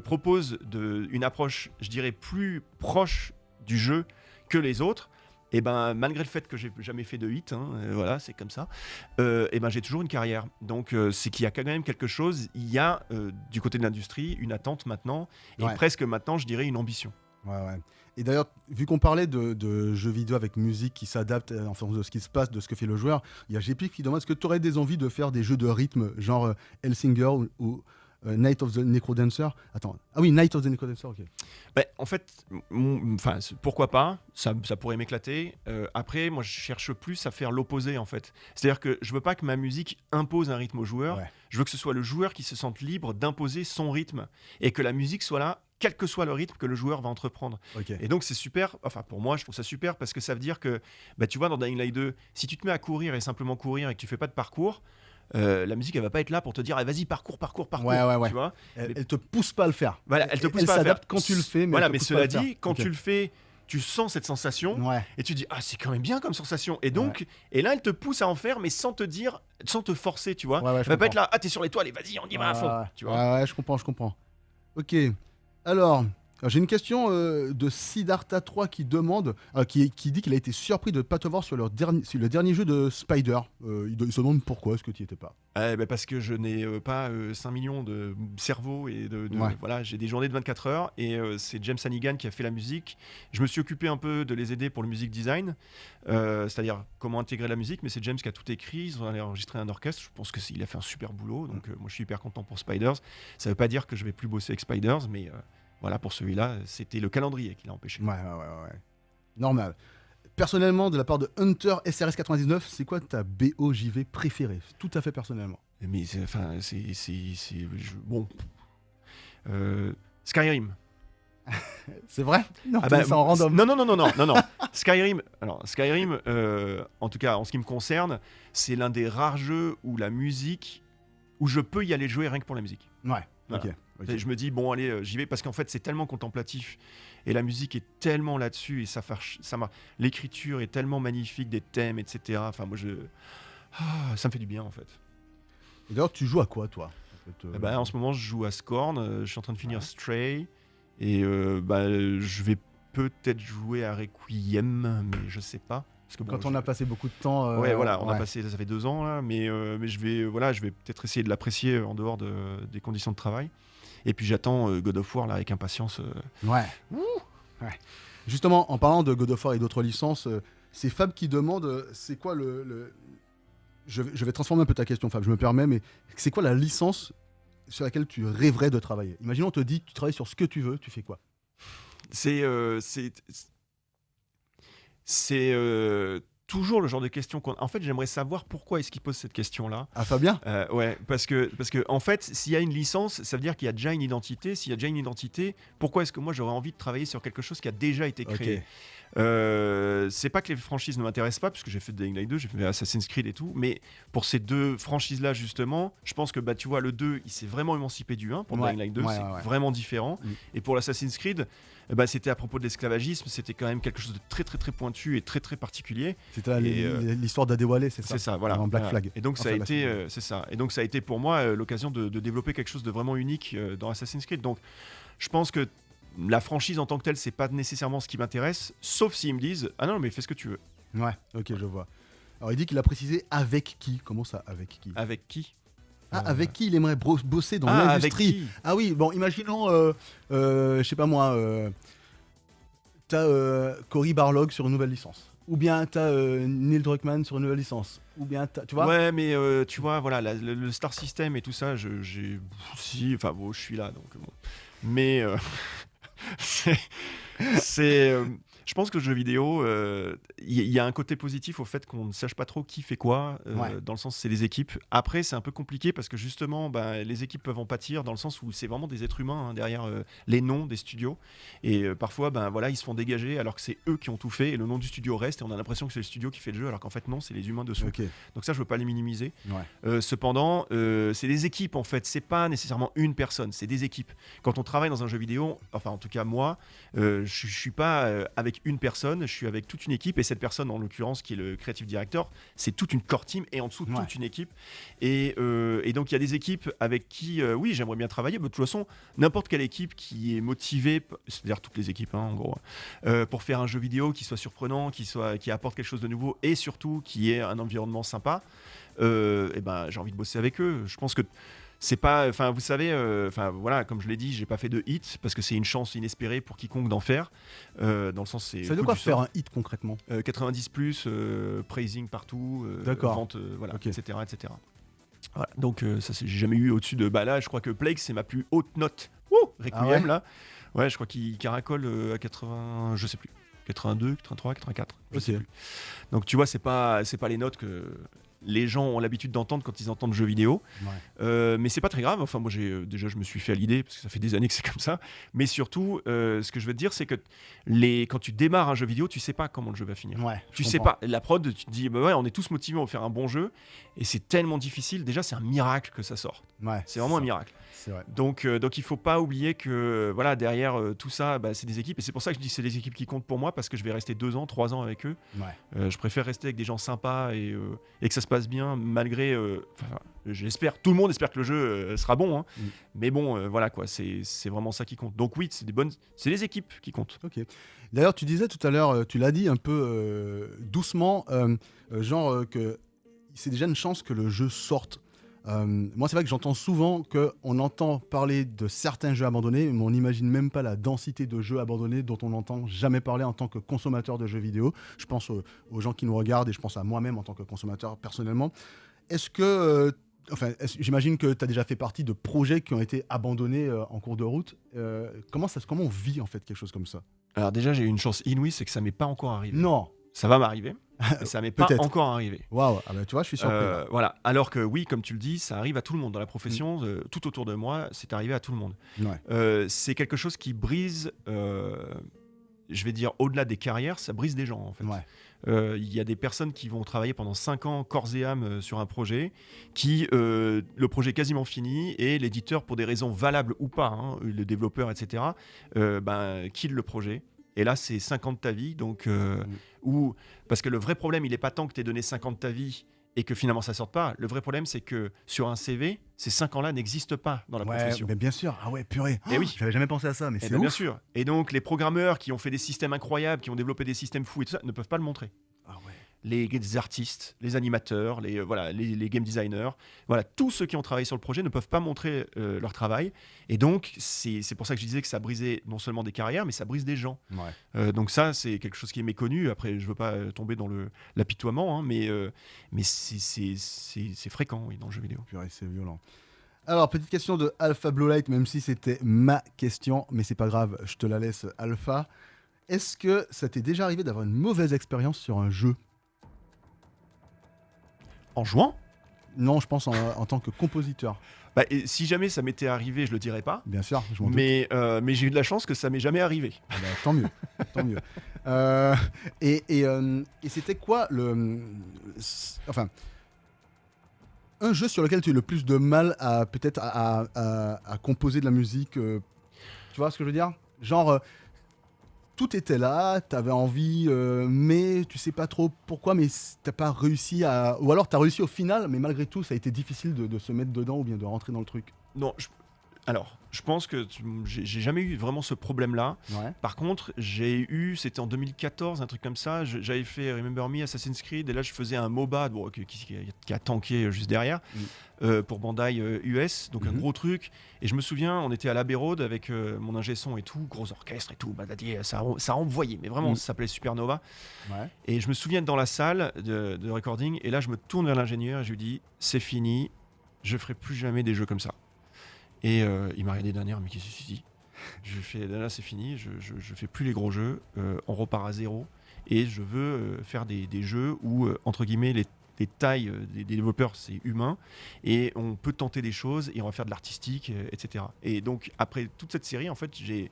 B: propose une approche, je dirais, plus proche du jeu que les autres, et malgré le fait que j'ai jamais fait de hit, voilà, c'est comme ça, j'ai toujours une carrière. Donc c'est qu'il y a quand même quelque chose, il y a du côté de l'industrie une attente maintenant, et presque maintenant, je dirais, une ambition.
A: Ouais. Et d'ailleurs, vu qu'on parlait de jeux vidéo avec musique qui s'adaptent en fonction de ce qui se passe, de ce que fait le joueur, il y a GP qui demande est-ce que tu aurais des envies de faire des jeux de rythme, genre Hellsinger ou Night of the Necrodancer. Attends. Ah oui, Night of the Necrodancer, ok.
B: En fait, pourquoi pas, ça pourrait m'éclater. Après, moi, je cherche plus à faire l'opposé, en fait. C'est-à-dire que je veux pas que ma musique impose un rythme au joueur. Ouais. Je veux que ce soit le joueur qui se sente libre d'imposer son rythme, et que la musique soit là, quel que soit le rythme que le joueur va entreprendre. Okay. Et donc, c'est super. Enfin, pour moi, je trouve ça super, parce que ça veut dire que, tu vois, dans Dying Light 2, si tu te mets à courir et simplement courir et que tu fais pas de parcours, la musique, elle va pas être là pour te dire vas-y, parcours.
A: Ouais.
B: Tu vois,
A: elle te pousse pas à le faire.
B: Voilà, elle te pousse pas à le faire.
A: Elle s'adapte quand tu le fais, mais
B: voilà, mais cela dit, quand tu le fais, tu sens cette sensation, et tu dis c'est quand même bien comme sensation. Et donc, et là, elle te pousse à en faire, mais sans te forcer, tu vois. Elle va pas être là, t'es sur l'étoile et vas-y, on y va à fond. Tu vois.
A: Ouais, je comprends. Ok. Alors, j'ai une question de Siddhartha3 qui demande, qui dit qu'il a été surpris de ne pas te voir sur le dernier jeu de Spider. Il se demande pourquoi est-ce que tu n'y étais pas.
B: Parce que je n'ai pas 5 millions de cerveaux, et voilà, j'ai des journées de 24 heures, et c'est James Hannigan qui a fait la musique. Je me suis occupé un peu de les aider pour le music design, c'est-à-dire comment intégrer la musique, mais c'est James qui a tout écrit. Ils ont enregistré un orchestre. Je pense qu'il a fait un super boulot, donc moi je suis hyper content pour Spiders. Ça ne veut pas dire que je vais plus bosser avec Spiders, mais voilà, pour celui-là, c'était le calendrier qui l'a empêché.
A: Ouais. Normal. Personnellement, de la part de Hunter SRS99, c'est quoi ta BOJV préférée? Tout à fait personnellement.
B: Mais bon. Skyrim.
A: C'est vrai? Non, c'est en random.
B: Non. Skyrim, en tout cas, en ce qui me concerne, c'est l'un des rares jeux où la musique, où je peux y aller jouer rien que pour la musique.
A: Ouais,
B: voilà. Ok. Je me dis, bon, allez, j'y vais, parce qu'en fait, c'est tellement contemplatif, et la musique est tellement là-dessus, et l'écriture est tellement magnifique, des thèmes, etc. Enfin, moi, ça me fait du bien, en fait.
A: Et d'ailleurs, tu joues à quoi, toi?
B: En ce moment, je joue à Scorn, je suis en train de finir
A: Ouais.
B: Stray, et je vais peut-être jouer à Requiem, mais je sais pas. Parce que, bon,
A: Quand on a passé beaucoup de temps.
B: Ouais, voilà, on a
A: ouais.
B: passé, ça fait 2 ans là, mais je vais peut-être essayer de l'apprécier en dehors des conditions de travail. Et puis j'attends God of War là avec impatience.
A: Ouais. Ouais. Justement, en parlant de God of War et d'autres licences, c'est Fab qui demande c'est quoi je vais transformer un peu ta question, Fab, je me permets, mais c'est quoi la licence sur laquelle tu rêverais de travailler? Imaginons, on te dit, tu travailles sur ce que tu veux, tu fais quoi?
B: C'est toujours le genre de question En fait, j'aimerais savoir pourquoi est-ce qu'il pose cette question-là.
A: Ah, Fabien?
B: Ouais, parce que en fait, s'il y a une licence, ça veut dire qu'il y a déjà une identité. S'il y a déjà une identité, pourquoi est-ce que moi j'aurais envie de travailler sur quelque chose qui a déjà été créé?
A: Ok.
B: C'est pas que les franchises ne m'intéressent pas, puisque j'ai fait Dying Light 2, j'ai fait Assassin's Creed et tout, mais pour ces deux franchises-là, justement, je pense que tu vois, le 2, il s'est vraiment émancipé du 1. Pour
A: Ouais,
B: Dying Light 2,
A: ouais,
B: c'est
A: ouais.
B: vraiment différent.
A: Mm.
B: Et pour l'Assassin's Creed, c'était à propos de l'esclavagisme, c'était quand même quelque chose de très très très pointu et très très particulier.
A: C'était
B: Et,
A: l'histoire d'Adewale, c'est ça?
B: C'est ça, voilà.
A: En Black
B: Voilà.
A: Flag.
B: Et donc
A: Enfin,
B: ça a
A: là,
B: été,
A: c'est-
B: c'est ça. Et donc ça a été pour moi l'occasion de développer quelque chose de vraiment unique dans Assassin's Creed. Donc je pense que la franchise en tant que telle, c'est pas nécessairement ce qui m'intéresse, sauf s'ils me disent ah non mais fais ce que tu veux.
A: Ouais, ok, je vois. Alors, il dit qu'il a précisé avec qui. Comment ça, avec qui?
B: Avec qui?
A: Ah, avec qui il aimerait bosser dans
B: Avec
A: l'industrie?
B: qui?
A: Ah oui, bon, imaginons, je sais pas moi, t'as Cory Barlog sur une nouvelle licence. Ou bien t'as Neil Druckmann sur une nouvelle licence. Ou bien t'as, tu vois?
B: Ouais, mais tu vois, voilà, le Star System et tout ça, si, enfin bon, je suis là, donc bon. Mais c'est, je pense que le jeu vidéo, il y a un côté positif au fait qu'on ne sache pas trop qui fait quoi,
A: Ouais.
B: dans le sens c'est les équipes. Après, c'est un peu compliqué parce que justement, les équipes peuvent en pâtir dans le sens où c'est vraiment des êtres humains derrière les noms des studios. Et parfois, voilà, ils se font dégager alors que c'est eux qui ont tout fait et le nom du studio reste et on a l'impression que c'est le studio qui fait le jeu alors qu'en fait non, c'est les humains dessous.
A: Ok.
B: Donc ça, je veux pas les minimiser.
A: Ouais.
B: Cependant, c'est des équipes en fait. C'est pas nécessairement une personne, c'est des équipes. Quand on travaille dans un jeu vidéo, enfin en tout cas moi, je suis pas avec une personne, je suis avec toute une équipe et cette personne en l'occurrence qui est le creative director, c'est toute une core team et en dessous
A: Ouais.
B: toute une équipe. Et donc il y a des équipes avec qui, oui, j'aimerais bien travailler. Mais de toute façon, n'importe quelle équipe qui est motivée, c'est-à-dire toutes les équipes, hein, en gros, pour faire un jeu vidéo qui soit surprenant, qui apporte quelque chose de nouveau et surtout qui ait un environnement sympa. J'ai envie de bosser avec eux. Je pense que c'est pas, enfin vous savez, voilà, comme je l'ai dit, j'ai pas fait de hit parce que c'est une chance inespérée pour quiconque d'en faire. Dans le sens, c'est
A: Ça veut dire
B: coup
A: quoi
B: du
A: faire
B: sort.
A: un hit concrètement?
B: 90 plus, praising partout,
A: D'accord.
B: vente, voilà,
A: Ok.
B: etc., etc. Voilà. Donc ça, j'ai jamais eu au-dessus de. Là, je crois que Plague, c'est ma plus haute note. Requiem
A: Ah ouais
B: là. Ouais, je crois qu'il caracole à 80, je sais plus. 82, 83, 84. Je sais
A: Ok.
B: plus. Donc tu vois, c'est pas les notes que les gens ont l'habitude d'entendre quand ils entendent jeux vidéo.
A: Ouais.
B: Mais c'est pas très grave. Enfin, moi, déjà, je me suis fait à l'idée parce que ça fait des années que c'est comme ça. Mais surtout, ce que je veux te dire, c'est que quand tu démarres un jeu vidéo, tu sais pas comment le jeu va finir.
A: Ouais,
B: Tu
A: je
B: sais
A: comprends.
B: pas. La prod, tu te dis, ouais, on est tous motivés à faire un bon jeu, et c'est tellement difficile. Déjà, c'est un miracle que ça sorte.
A: Ouais,
B: C'est vraiment un
A: ça.
B: miracle.
A: C'est vrai.
B: Donc il faut pas oublier que voilà, derrière tout ça, c'est des équipes. Et c'est pour ça que je dis que c'est des équipes qui comptent pour moi parce que je vais rester 2 ans, 3 ans avec eux.
A: Ouais.
B: Je préfère rester avec des gens sympas et que ça se passe bien malgré. J'espère, tout le monde espère que le jeu sera bon. Hein.
A: Mm.
B: Mais bon, voilà quoi, c'est vraiment ça qui compte. Donc oui, c'est les équipes qui comptent.
A: Ok. D'ailleurs, tu disais tout à l'heure, tu l'as dit un peu doucement, que c'est déjà une chance que le jeu sorte. Moi, c'est vrai que j'entends souvent qu'on entend parler de certains jeux abandonnés, mais on n'imagine même pas la densité de jeux abandonnés dont on n'entend jamais parler en tant que consommateur de jeux vidéo. Je pense aux gens qui nous regardent et je pense à moi-même en tant que consommateur personnellement. Est-ce que... j'imagine que tu as déjà fait partie de projets qui ont été abandonnés en cours de route. Comment on vit en fait quelque chose comme ça?
B: Alors déjà, j'ai eu une chance inouïe, c'est que ça m'est pas encore arrivé.
A: Non.
B: Ça va m'arriver, mais ça m'est pas
A: Peut-être.
B: encore arrivé.
A: Waouh, ah bah, tu vois, je suis surpris. Là.
B: Voilà. Alors que oui, comme tu le dis, ça arrive à tout le monde dans la profession, tout autour de moi, c'est arrivé à tout le monde.
A: Ouais.
B: C'est quelque chose qui brise, je vais dire, au-delà des carrières, ça brise des gens en fait.
A: Ouais.
B: Il y a des personnes qui vont travailler pendant 5 ans corps et âme sur un projet, le projet est quasiment fini et l'éditeur, pour des raisons valables ou pas, hein, le développeur, etc., kill le projet. Et là, c'est 5 ans de ta vie. Donc, parce que le vrai problème, il n'est pas tant que tu aies donné 5 ans de ta vie et que finalement ça sorte pas. Le vrai problème, c'est que sur un CV, ces 5 ans-là n'existent pas dans la profession.
A: Mais bien sûr. Ah ouais, purée.
B: Et oui.
A: J'avais jamais pensé à ça, mais c'est
B: Bien
A: ouf.
B: sûr. Et donc, les programmeurs qui ont fait des systèmes incroyables, qui ont développé des systèmes fous et tout ça, ne peuvent pas le montrer.
A: Ah ouais.
B: Les artistes, les animateurs, les game designers, voilà, tous ceux qui ont travaillé sur le projet ne peuvent pas montrer leur travail. Et donc, c'est pour ça que je disais que ça brisait non seulement des carrières, mais ça brise des gens.
A: Ouais.
B: Donc ça, c'est quelque chose qui est méconnu. Après, je veux pas tomber dans l'apitoiement, hein, mais c'est fréquent, oui, dans le jeu vidéo.
A: Purée, c'est violent. Alors, petite question de Alpha Blue Light, même si c'était ma question, mais c'est pas grave, je te la laisse, Alpha. Est-ce que ça t'est déjà arrivé d'avoir une mauvaise expérience sur un jeu ?
B: En jouant ?
A: Non, je pense en tant que compositeur.
B: Bah, et si jamais ça m'était arrivé, je le dirais pas.
A: Bien sûr, je m'en doute.
B: Mais j'ai eu de la chance que ça m'est jamais arrivé.
A: Ah bah, tant mieux, tant mieux. Et c'était quoi enfin, un jeu sur lequel tu as eu le plus de mal à peut-être à composer de la musique tu vois ce que je veux dire ? Genre, tout était là, t'avais envie, mais tu sais pas trop pourquoi, mais t'as pas réussi à... Ou alors t'as réussi au final, mais malgré tout, ça a été difficile de se mettre dedans ou bien de rentrer dans le truc.
B: Non, je pense que j'ai jamais eu vraiment ce problème-là.
A: Ouais.
B: Par contre, j'ai eu, c'était en 2014, un truc comme ça, j'avais fait Remember Me, Assassin's Creed, et là je faisais un MOBA qui a tanké juste derrière, pour Bandai US, donc un gros truc. Et je me souviens, on était à l'Abbey Road avec mon ingé son et tout, gros orchestre et tout, ça envoyait, mais vraiment, ça s'appelait Supernova.
A: Ouais.
B: Et je me souviens dans la salle de recording, et là je me tourne vers l'ingénieur et je lui dis, c'est fini, je ferai plus jamais des jeux comme ça. Et il m'a regardé dernière, mais qu'est-ce que tu dis ? Je fais là, c'est fini, je fais plus les gros jeux, on repart à zéro, et je veux faire des jeux où entre guillemets les tailles des développeurs c'est humain, et on peut tenter des choses et on va faire de l'artistique, etc. Et donc après toute cette série, en fait, je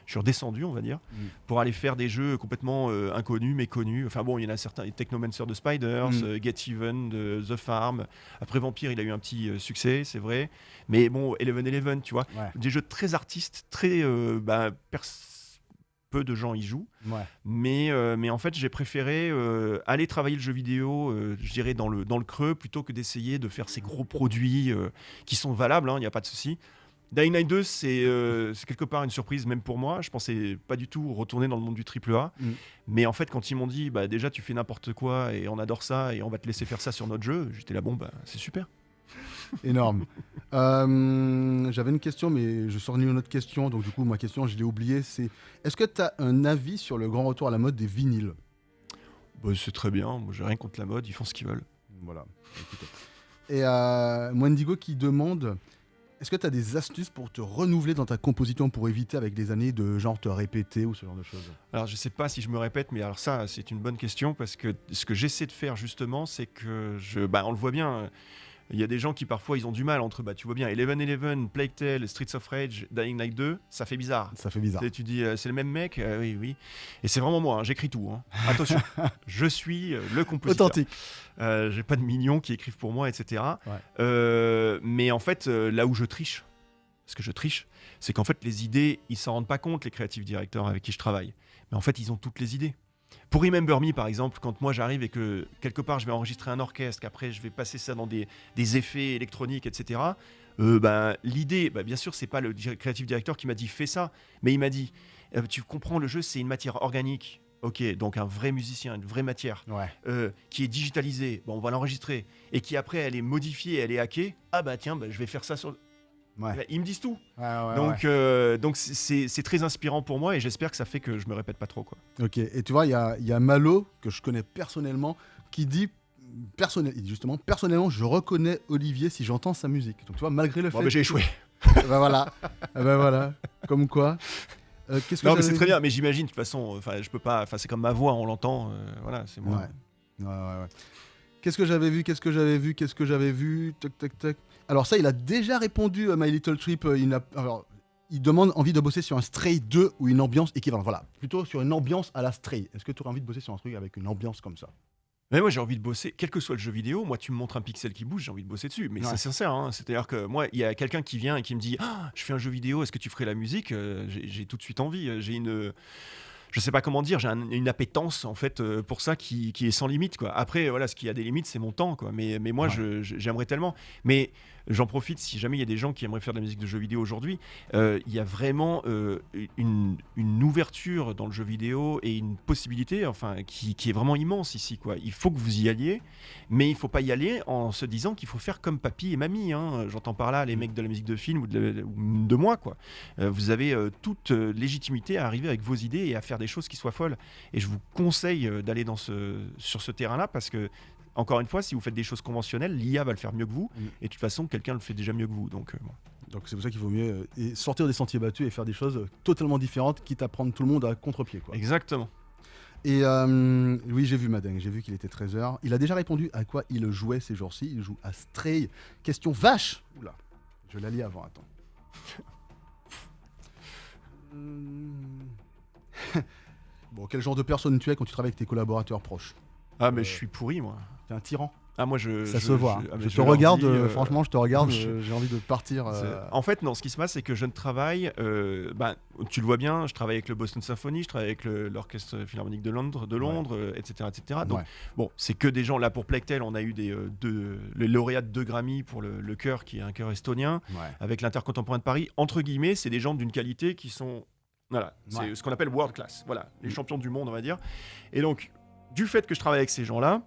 B: suis redescendu, on va dire, pour aller faire des jeux complètement inconnus, méconnus. Enfin bon, il y en a certains, Technomancer de Spiders, Get Even de The Farm. Après Vampire, il a eu un petit succès, c'est vrai. Mais bon, 11-11, tu vois.
A: Ouais.
B: Des jeux très artistes, très... peu de gens y jouent.
A: Ouais.
B: Mais en fait, j'ai préféré aller travailler le jeu vidéo, je dirais, dans le creux, plutôt que d'essayer de faire ces gros produits qui sont valables, il n'y a pas de souci. Dying Light 2, c'est quelque part une surprise, même pour moi. Je pensais pas du tout retourner dans le monde du AAA. Mais en fait, quand ils m'ont dit, bah, déjà, tu fais n'importe quoi et on adore ça et on va te laisser faire ça sur notre jeu, j'étais là, bon, bah, c'est super.
A: Énorme. J'avais une question, mais je sors une autre question. Donc, du coup, ma question, je l'ai oubliée. C'est est-ce que tu as un avis sur le grand retour à la mode des vinyles ?
B: Bah, c'est très bien. Moi, j'ai rien contre la mode. Ils font ce qu'ils veulent.
A: Voilà. Écoutez. Et Mwendigo qui demande est-ce que tu as des astuces pour te renouveler dans ta composition pour éviter avec les années de genre te répéter ou ce genre de choses ?
B: Alors je sais pas si je me répète, mais alors ça c'est une bonne question parce que ce que j'essaie de faire justement, c'est que on le voit bien. Il y a des gens qui parfois ils ont du mal entre, tu vois bien, 11-11, Plague Tale, Streets of Rage, Dying Light 2, ça fait bizarre.
A: Ça fait bizarre.
B: Tu dis, c'est le même mec ? Oui. Et c'est vraiment moi, j'écris tout. Attention, je suis le compositeur.
A: Authentique.
B: J'ai pas de millions qui écrivent pour moi, etc.
A: Ouais.
B: Mais en fait, là où je triche, parce que je triche, c'est qu'en fait, les idées, ils s'en rendent pas compte, les creative directors avec qui je travaille. Mais en fait, ils ont toutes les idées. Pour Remember Me, par exemple, quand moi j'arrive et que quelque part je vais enregistrer un orchestre, qu'après je vais passer ça dans des effets électroniques, etc. L'idée, bien sûr, c'est pas le creative director qui m'a dit fais ça, mais il m'a dit tu comprends, le jeu c'est une matière organique. Ok, donc un vrai musicien, une vraie matière, qui est digitalisée. Bon, on va l'enregistrer et qui après elle est modifiée, elle est hackée. Ah tiens, je vais faire ça sur.
A: Ouais.
B: Ils me disent tout.
A: Ouais.
B: Donc c'est très inspirant pour moi et j'espère que ça fait que je me répète pas trop, quoi.
A: Ok, et tu vois, il y a Malo, que je connais personnellement, qui dit justement, personnellement, je reconnais Olivier si j'entends sa musique. Donc tu vois, malgré le fait...
B: J'ai échoué.
A: Voilà. Voilà, comme quoi... qu'est-ce que
B: non, mais c'est très bien, mais j'imagine, de toute façon, je peux pas... c'est comme ma voix, on l'entend, voilà, c'est moi.
A: Ouais. Qu'est-ce que j'avais vu Tac. Alors ça, il a déjà répondu à My Little Trip. Il demande envie de bosser sur un Stray 2 ou une ambiance équivalente. Voilà, plutôt sur une ambiance à la Stray. Est-ce que tu aurais envie de bosser sur un truc avec une ambiance comme ça ?
B: Mais moi, j'ai envie de bosser, quel que soit le jeu vidéo. Moi, tu me montres un pixel qui bouge, j'ai envie de bosser dessus. Mais c'est sincère, c'est-à-dire que moi, il y a quelqu'un qui vient et qui me dit je fais un jeu vidéo, est-ce que tu ferais la musique ? J'ai tout de suite envie. je sais pas comment dire, j'ai une appétence en fait pour ça qui est sans limite, quoi. Après, voilà, ce qui a des limites, c'est mon temps, quoi. Mais moi, j'aimerais tellement. Mais j'en profite, si jamais il y a des gens qui aimeraient faire de la musique de jeux vidéo aujourd'hui, il y a vraiment une ouverture dans le jeu vidéo et une possibilité, enfin, qui est vraiment immense ici, quoi. Il faut que vous y alliez, mais il faut pas y aller en se disant qu'il faut faire comme papy et mamie, hein. J'entends par là les mecs de la musique de film ou de moi, quoi. Vous avez toute légitimité à arriver avec vos idées et à faire des choses qui soient folles. Et je vous conseille d'aller sur ce terrain-là, parce que, encore une fois, si vous faites des choses conventionnelles, l'IA va le faire mieux que vous. Et de toute façon, quelqu'un le fait déjà mieux que vous. Donc
A: c'est pour ça qu'il vaut mieux sortir des sentiers battus et faire des choses totalement différentes, quitte à prendre tout le monde à contre-pied, quoi.
B: Exactement.
A: Et oui, j'ai vu Madeng, j'ai vu qu'il était 13h. Il a déjà répondu à quoi il jouait ces jours-ci. Il joue à Stray. Question vache. Oula, je la lis avant, attends. Bon, quel genre de personne tu es quand tu travailles avec tes collaborateurs proches?
B: Ah, mais je suis pourri, moi.
A: T'es un tyran.
B: Ah, moi,
A: ça se voit. Je te regarde, franchement, je te regarde, j'ai envie de partir.
B: En fait, non, ce qui se passe, c'est que je ne travaille. Tu le vois bien, je travaille avec le Boston Symphony, je travaille avec l'Orchestre Philharmonique de Londres, etc., etc. Donc, bon, c'est que des gens. Là, pour Plectel, on a eu les lauréats de 2 Grammy pour le chœur, qui est un chœur estonien, avec l'Intercontemporain de Paris. Entre guillemets, c'est des gens d'une qualité qui sont. Voilà, c'est ce qu'on appelle world class. Voilà, les champions du monde, on va dire. Et donc, du fait que je travaille avec ces gens-là,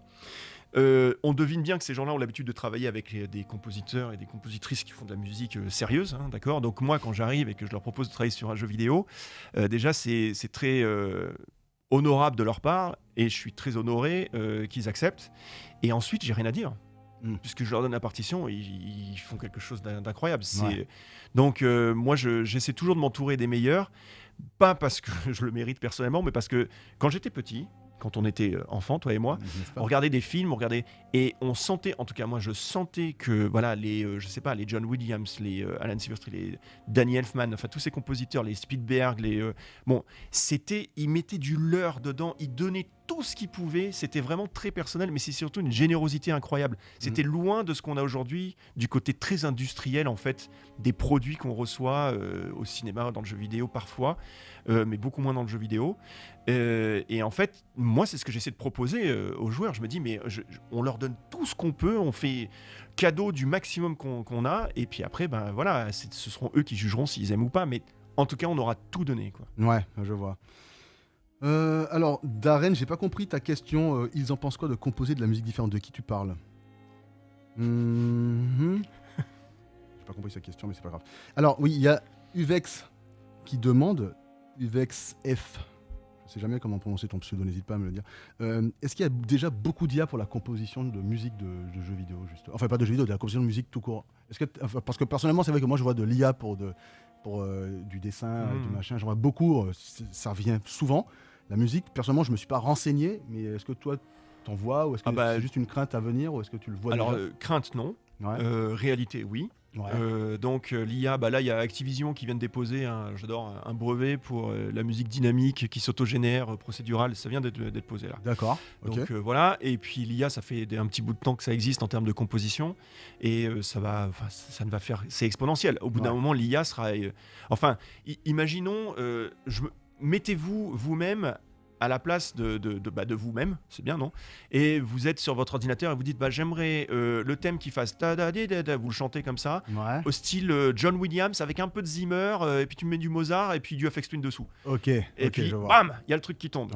B: on devine bien que ces gens-là ont l'habitude de travailler avec des compositeurs et des compositrices qui font de la musique sérieuse, hein, d'accord. Donc moi, quand j'arrive et que je leur propose de travailler sur un jeu vidéo, déjà c'est très honorable de leur part, et je suis très honoré qu'ils acceptent. Et ensuite, j'ai rien à dire. Puisque je leur donne la partition, ils font quelque chose d'incroyable. Donc moi, j'essaie toujours de m'entourer des meilleurs, pas parce que je le mérite personnellement, mais parce que quand j'étais petit, quand on était enfant, toi et moi, on regardait des films, et on sentait, en tout cas moi je sentais que voilà, je sais pas, les John Williams, les Alan Silvestri, les Danny Elfman, enfin tous ces compositeurs, les Spielberg, ils mettaient du leur dedans, ils donnaient tout ce qu'ils pouvaient, c'était vraiment très personnel, mais c'est surtout une générosité incroyable. C'était loin de ce qu'on a aujourd'hui, du côté très industriel en fait, des produits qu'on reçoit au cinéma, dans le jeu vidéo parfois, mais beaucoup moins dans le jeu vidéo. Et en fait, moi c'est ce que j'essaie de proposer aux joueurs. Je me dis, mais on leur donne tout ce qu'on peut, on fait cadeau du maximum qu'on a, et puis après, ben voilà, ce seront eux qui jugeront s'ils aiment ou pas, mais en tout cas, on aura tout donné, quoi.
A: Ouais, je vois. Alors, Darren, j'ai pas compris ta question. Ils en pensent quoi de composer de la musique différente? De qui tu parles? J'ai pas compris sa question, mais c'est pas grave. Alors, oui, il y a Uvex qui demande, Uvex F, je sais jamais comment prononcer ton pseudo, n'hésite pas à me le dire. Est-ce qu'il y a déjà beaucoup d'IA pour la composition de musique de jeux vidéo, juste? Enfin, pas de jeux vidéo, de la composition de musique tout court. Parce que personnellement, c'est vrai que moi, je vois de l'IA pour du dessin, du machin. J'en vois beaucoup, ça revient souvent. La musique, personnellement, je me suis pas renseigné, mais est-ce que toi, t'en vois, ou est-ce que c'est juste une crainte à venir, ou est-ce que tu le vois déjà?
B: Alors, crainte, non. Réalité, oui. Donc l'IA, là il y a Activision qui vient de déposer un brevet pour la musique dynamique qui s'autogénère, procédurale, ça vient d'être posé là.
A: D'accord.
B: Donc voilà, et puis l'IA, ça fait un petit bout de temps que ça existe en termes de composition, et ça ne va faire, c'est exponentiel. Au bout d'un moment, l'IA sera, imaginons, mettez-vous vous-même à la place de vous-même, c'est bien, non? Et vous êtes sur votre ordinateur et vous dites, j'aimerais le thème qui fasse ta-da-da-da-da, vous le chantez comme ça, au style John Williams avec un peu de Zimmer, et puis tu mets du Mozart et puis du FX Twin dessous. Et puis bam, il y a le truc qui tombe.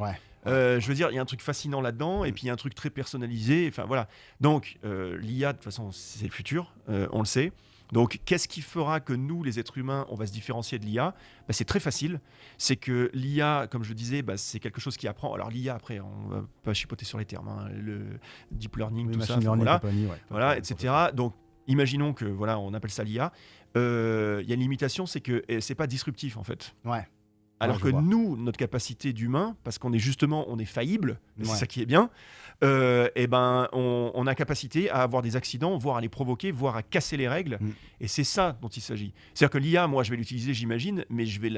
B: Je veux dire, il y a un truc fascinant là-dedans, et puis il y a un truc très personnalisé. Enfin voilà. Donc l'IA, de toute façon, c'est le futur, on le sait. Donc, qu'est-ce qui fera que nous, les êtres humains, on va se différencier de l'IA? C'est très facile. C'est que l'IA, comme je le disais, c'est quelque chose qui apprend. Alors, l'IA, après, on va pas chipoter sur les termes, hein, le deep learning, tout ça, voilà, etc. Donc, imaginons que, voilà, on appelle ça l'IA. Il y a une limitation, c'est que c'est pas disruptif, en fait. Alors que nous, notre capacité d'humain, parce qu'on est faillible, c'est ça qui est bien, on a capacité à avoir des accidents, voire à les provoquer, voire à casser les règles. Et c'est ça dont il s'agit. C'est-à-dire que l'IA, moi, je vais l'utiliser, j'imagine, mais je vais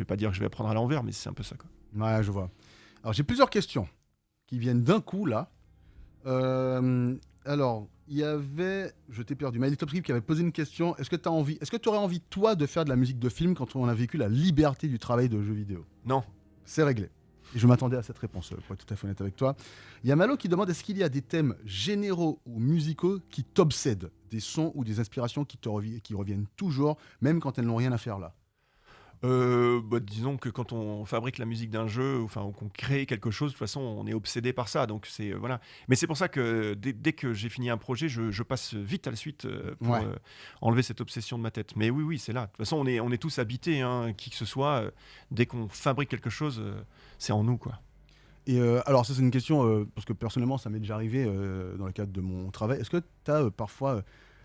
B: pas dire que je vais apprendre à l'envers, mais c'est un peu ça, quoi.
A: Ouais, je vois. Alors, j'ai plusieurs questions qui viennent d'un coup, là. Alors, il y avait, je t'ai perdu, Maëlie Topscript qui avait posé une question. Est-ce que tu aurais envie, toi, de faire de la musique de film quand on a vécu la liberté du travail de jeux vidéo?
B: Non.
A: C'est réglé. Et je m'attendais à cette réponse, pour être tout à fait honnête avec toi. Il y a Malo qui demande est-ce qu'il y a des thèmes généraux ou musicaux qui t'obsèdent, des sons ou des inspirations qui reviennent toujours, même quand elles n'ont rien à faire là.
B: Disons que quand on fabrique la musique d'un jeu, enfin qu'on crée quelque chose, de toute façon, on est obsédé par ça. Donc c'est voilà. Mais c'est pour ça que dès que j'ai fini un projet, je passe vite à la suite pour enlever cette obsession de ma tête. Mais oui, c'est là. De toute façon, on est tous habités, hein, qui que ce soit. Dès qu'on fabrique quelque chose, c'est en nous, quoi.
A: Et alors ça c'est une question, parce que personnellement ça m'est déjà arrivé dans le cadre de mon travail. Est-ce que tu as parfois,